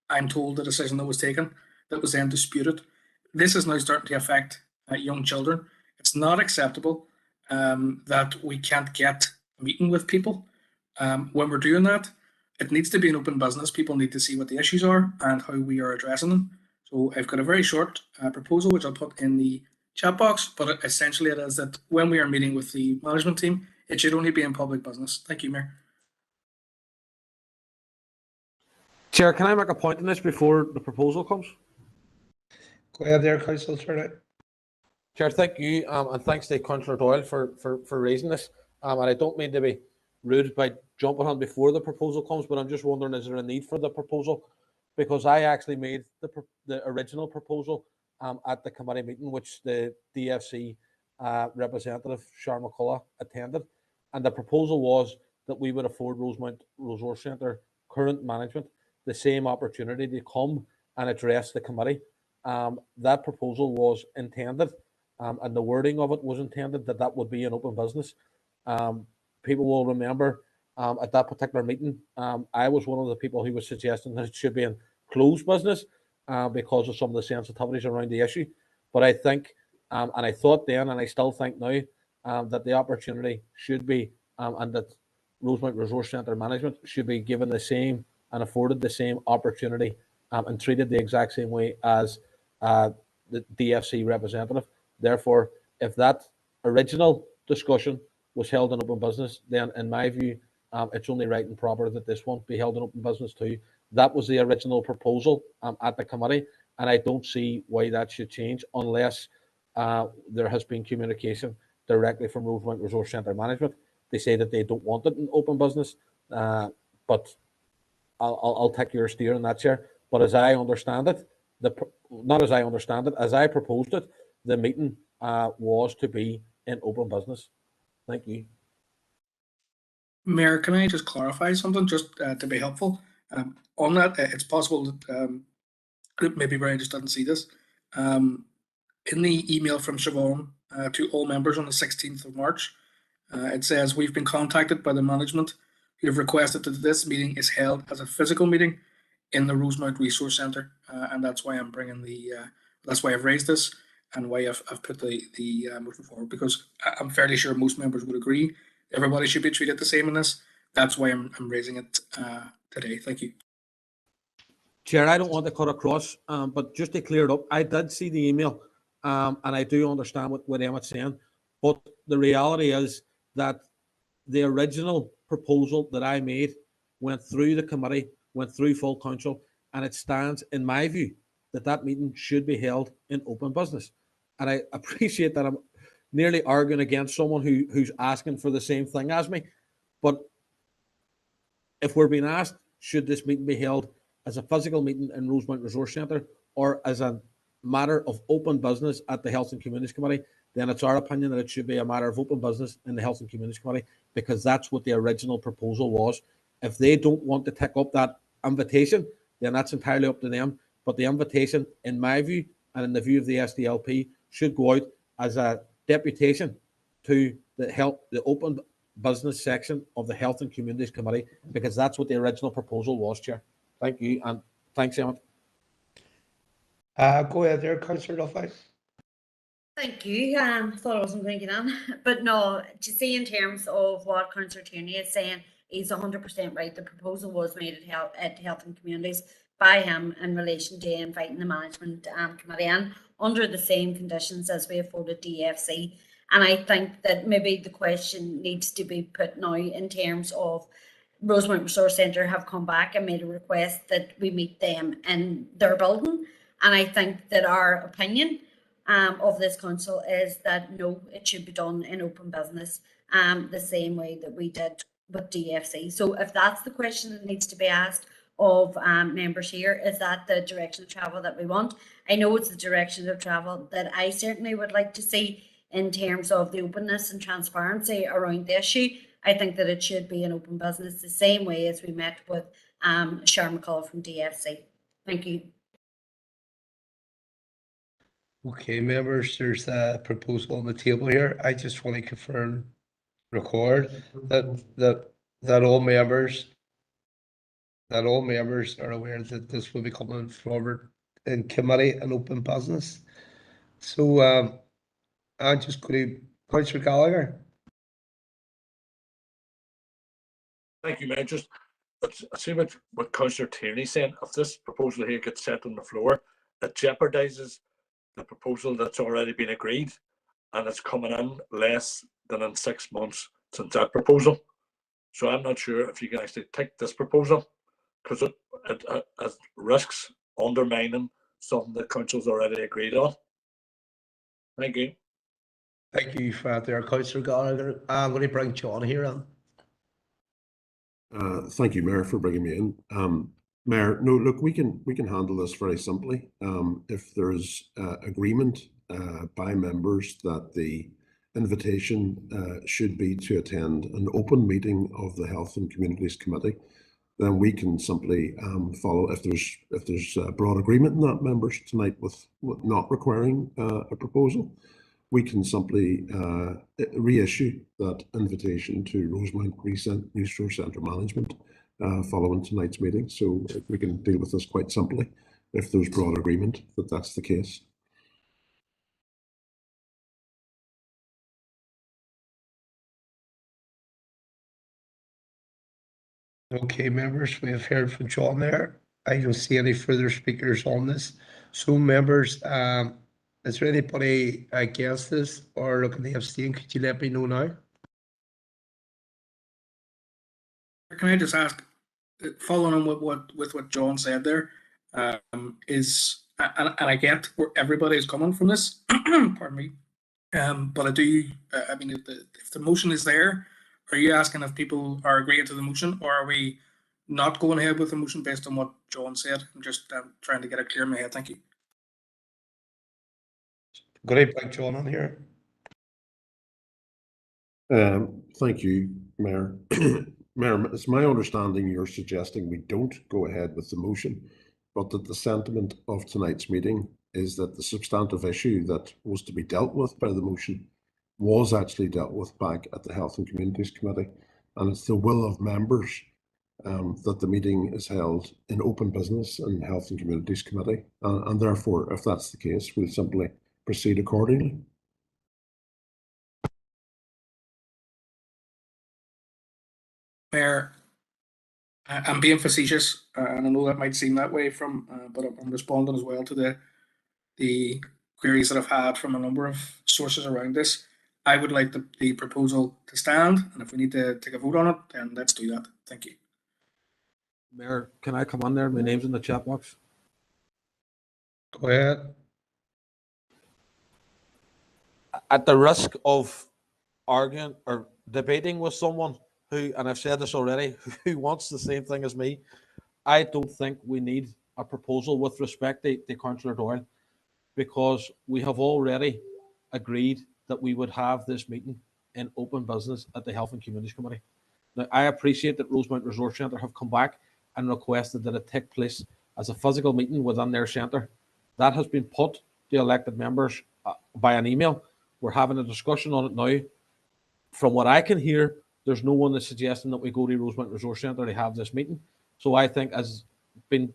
I'm told, the decision that was taken that was then disputed. This is now starting to affect young children. It's not acceptable that we can't get a meeting with people. When we're doing that, it needs to be an open business. People need to see what the issues are and how we are addressing them. So I've got a very short proposal, which I'll put in the chat box, but essentially it is that when we are meeting with the management team, it should only be in public business. Thank you, Mayor. Chair, can I make a point on this before the proposal comes? Go ahead there, Councillor Turner. Chair, thank you, and thanks to Councillor Doyle for raising this. And I don't mean to be rude by jumping on before the proposal comes, but I'm just wondering, is there a need for the proposal? Because I actually made the original proposal at the committee meeting, which the DFC representative, Sharon McCullough, attended. And the proposal was that we would afford Rosemount Resource Centre current management the same opportunity to come and address the committee. That proposal was intended, and the wording of it was intended that would be an open business. People will remember at that particular meeting, I was one of the people who was suggesting that it should be in closed business because of some of the sensitivities around the issue. But I think, and I thought then, and I still think now, that the opportunity should be, and that Rosemount Resource Centre management should be given the same and afforded the same opportunity and treated the exact same way as the DFC representative. Therefore, if that original discussion was held in open business, then in my view, it's only right and proper that this one be held in open business too. That was the original proposal at the committee, and I don't see why that should change unless there has been communication directly from Rosemount Resource Centre management. They say that they don't want it in open business, but I'll take your steer on that, Chair. But as I understand it, as I proposed it, the meeting was to be in open business. Thank you. Mayor, can I just clarify something just to be helpful? On that, it's possible that maybe Brian just didn't see this. In the email from Siobhan to all members on the 16th of March, it says, we've been contacted by the management who have requested that this meeting is held as a physical meeting in the Rosemount Resource Centre. And that's why I'm bringing that's why I've raised this and why I've put the motion forward, because I'm fairly sure most members would agree everybody should be treated the same in this. That's why I'm raising it today. Thank you. Chair, I don't want to cut across, but just to clear it up, I did see the email, and I do understand what Emma's saying, but the reality is that the original proposal that I made went through the committee, went through full council, and it stands, in my view, that meeting should be held in open business. And I appreciate that I'm nearly arguing against someone who's asking for the same thing as me, but if we're being asked, should this meeting be held as a physical meeting in Rosemount Resource Centre or as a matter of open business at the Health and Communities Committee, then it's our opinion that it should be a matter of open business in the Health and Communities Committee, because that's what the original proposal was. If they don't want to take up that invitation, then that's entirely up to them. But the invitation, in my view, and in the view of the SDLP, should go out as a deputation to the open business section of the Health and Communities Committee, because that's what the original proposal was, Chair. Thank you, and thanks, Emma. Go ahead there, Councillor Duffy. Thank you. Thought I wasn't going to get on, but no, to see in terms of what Councillor Tierney is saying, he's 100% right. The proposal was made at Health and Communities by him in relation to inviting the management committee in under the same conditions as we afforded DFC. And I think that maybe the question needs to be put now in terms of Rosemount Resource Centre have come back and made a request that we meet them in their building. And I think that our opinion of this council is that no, it should be done in open business, the same way that we did with DFC. So if that's the question that needs to be asked of members here, is that the direction of travel that we want? I know it's the direction of travel that I certainly would like to see in terms of the openness and transparency around the issue. I think that it should be an open business the same way as we met with Sharon McCullough from DFC. Thank you. Okay, members, there's a proposal on the table here. I just want to confirm, record that all members are aware that this will be coming forward in committee and open business. So I'm just going to Councillor Gallagher. Thank you, Mayor. Just see what Councillor Tierney saying. If this proposal here gets set on the floor, it jeopardises the proposal that's already been agreed, and it's coming in less than in 6 months since that proposal. So I'm not sure if you can actually take this proposal, because it risks undermining something that council's already agreed on. Thank you. Thank you for that there, Councillor Gallagher. I'm going to bring John here on. Thank you, Mayor, for bringing me in. Mayor, no, look, we can handle this very simply. If there's agreement by members that the invitation should be to attend an open meeting of the Health and Communities Committee, then we can simply follow. If there's broad agreement in that, members, tonight with not requiring a proposal, we can simply reissue that invitation to Rosemount Resource Centre Management following tonight's meeting. So we can deal with this quite simply if there's broad agreement that that's the case. Okay, members, we have heard from John there. I don't see any further speakers on this. So members, is there anybody against this or looking to abstain? Could you let me know now? Can I just ask, following on with what John said there, and I get where everybody is coming from this, pardon me, but I do, I mean, if the motion is there, are you asking if people are agreeing to the motion, or are we not going ahead with the motion based on what John said? I'm just trying to get it clear in my head. Thank you. Going to bring John on here. Thank you, Mayor. Mayor, it's my understanding you're suggesting we don't go ahead with the motion, but that the sentiment of tonight's meeting is that the substantive issue that was to be dealt with by the motion was actually dealt with back at the Health and Communities Committee. And it's the will of members that the meeting is held in open business in Health and Communities Committee. And therefore, if that's the case, we'll simply proceed accordingly. Mayor, I'm being facetious, and I know that might seem that way but I'm responding as well to the queries that I've had from a number of sources around this. I would like the proposal to stand, and if we need to take a vote on it, then let's do that. Thank you. Mayor, can I come on there? My name's in the chat box. Go ahead. At the risk of arguing or debating with someone who, and I've said this already, who wants the same thing as me, I don't think we need a proposal with respect to Councillor Doyle, because we have already agreed that we would have this meeting in open business at the Health and Communities Committee. Now, I appreciate that Rosemount Resource Centre have come back and requested that it take place as a physical meeting within their centre. That has been put to elected members by an email. We're having a discussion on it now. From what I can hear, there's no one that's suggesting that we go to Rosemount Resource Centre to have this meeting. So I think, as been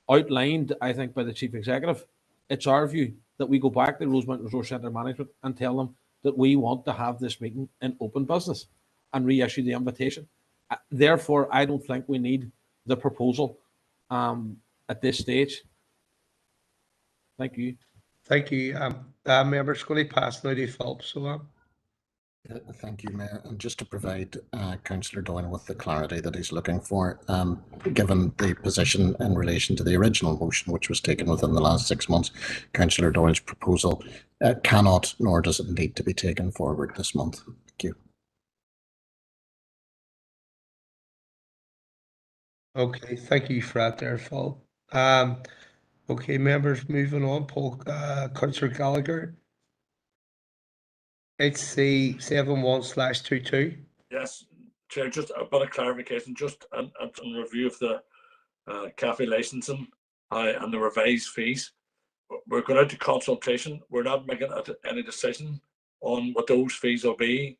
outlined, I think, by the Chief Executive, it's our view that we go back to Rosemount Resource Centre management and tell them that we want to have this meeting in open business and reissue the invitation. Therefore, I don't think we need the proposal at this stage. Thank you. Thank you. Members, going to pass now to Phelps. Thank you, Mayor. And just to provide Councillor Doyle with the clarity that he's looking for, given the position in relation to the original motion, which was taken within the last 6 months, Councillor Doyle's proposal cannot, nor does it need to be taken forward this month. Thank you. Okay, thank you for that there, Phil. Okay, members, moving on. Councillor Gallagher. HC 71/22. Yes, Chair, just a bit of clarification, just in review of the cafe licensing and the revised fees. We're going out to consultation. We're not making any decision on what those fees will be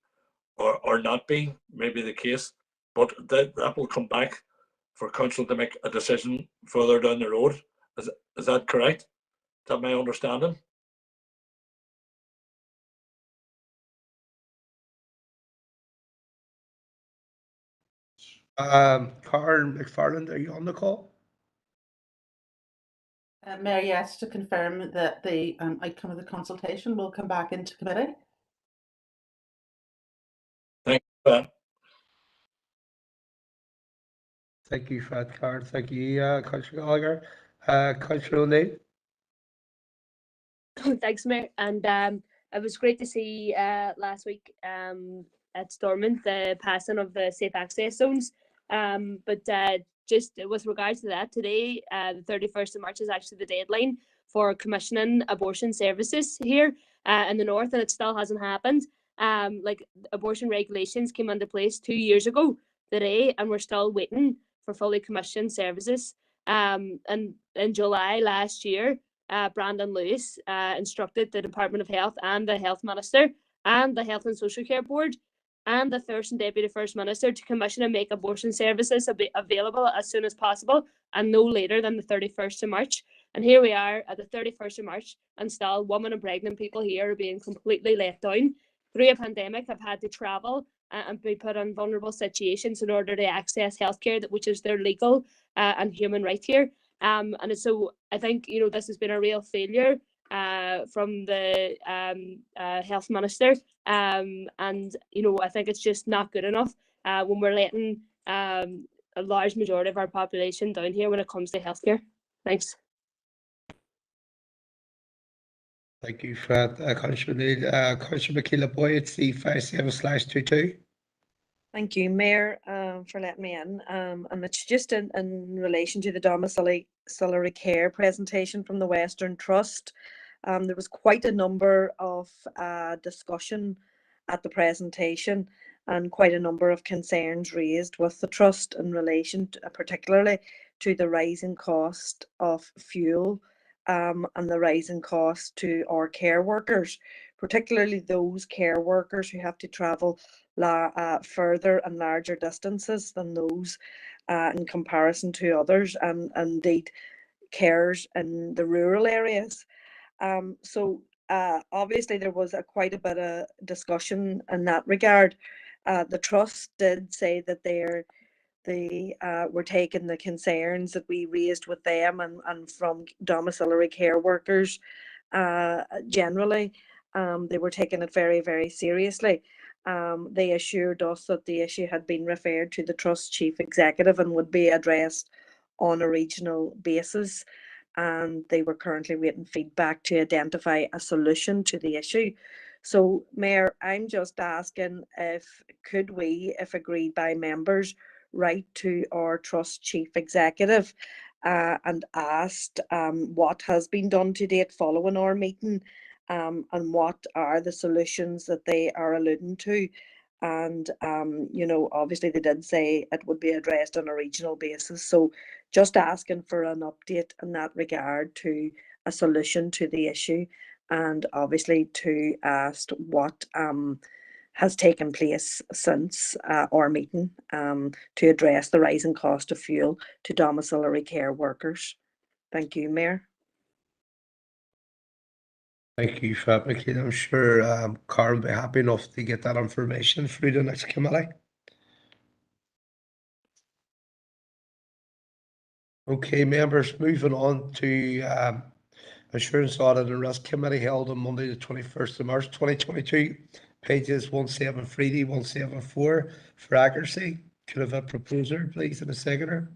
or not be, maybe the case, but that will come back for council to make a decision further down the road. Is that correct? Is that my understanding? Karen McFarland, are you on the call? Mayor, yes, to confirm that the outcome of the consultation will come back into committee. Thank you. Thank you for that, Karen. Thank you, Councillor Gallagher. Councillor O'Neill. Thanks, Mayor. And it was great to see last week at Stormont the passing of the safe access zones. But just with regards to that, today, the 31st of March is actually the deadline for commissioning abortion services here in the north, and it still hasn't happened. Like abortion regulations came into place 2 years ago today, and we're still waiting for fully commissioned services. And in July last year, Brandon Lewis instructed the Department of Health and the Health Minister and the Health and Social Care Board and the First and Deputy First Minister to commission and make abortion services available as soon as possible and no later than the 31st of March. And here we are at the 31st of March, and still women and pregnant people here are being completely let down. Through a pandemic, have had to travel and be put in vulnerable situations in order to access healthcare, which is their legal and human right here. And so I think, you know, this has been a real failure from the health minister, and you know, I think it's just not good enough when we're letting a large majority of our population down here when it comes to healthcare. Thanks. Thank you for that, Councillor O'Neill. Councillor Michaela Boyd, it's the 57/22. Thank you, Mayor, for letting me in. And it's just in relation to the domiciliary care presentation from the Western Trust. There was quite a number of discussion at the presentation, and quite a number of concerns raised with the trust in relation to, particularly to the rising cost of fuel and the rising cost to our care workers, particularly those care workers who have to travel further and larger distances than those in comparison to others, and indeed carers in the rural areas. Obviously there was quite a bit of discussion in that regard. The trust did say that they were taking the concerns that we raised with them and from domiciliary care workers generally. They were taking it very, very seriously. They assured us that the issue had been referred to the Trust Chief Executive and would be addressed on a regional basis. And they were currently waiting feedback to identify a solution to the issue. So, Mayor, I'm just asking could we, if agreed by members, write to our Trust Chief Executive and asked what has been done to date following our meeting, and what are the solutions that they are alluding to. And, obviously they did say it would be addressed on a regional basis. So just asking for an update in that regard to a solution to the issue, and obviously to ask what has taken place since our meeting to address the rising cost of fuel to domiciliary care workers. Thank you, Mayor. Thank you for that, Michaela. I'm sure Karen will be happy enough to get that information through the next committee. Okay, members, moving on to Insurance Audit and Risk Committee held on Monday the 21st of March 2022, pages 173 to 174 for accuracy. Could I have a proposer, please, and a seconder?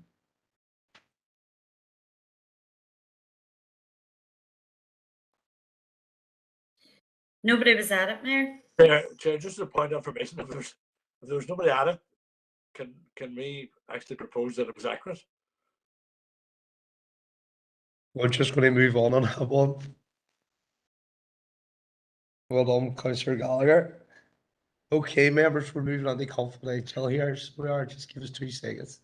Nobody was at it, Mayor. Chair, just a point of information, if there's nobody at it, can we actually propose that it was accurate? We're just going to move on that one. Well done, Councillor Gallagher. Okay, members, we're moving on to confidential here. So we are, just give us 2 seconds.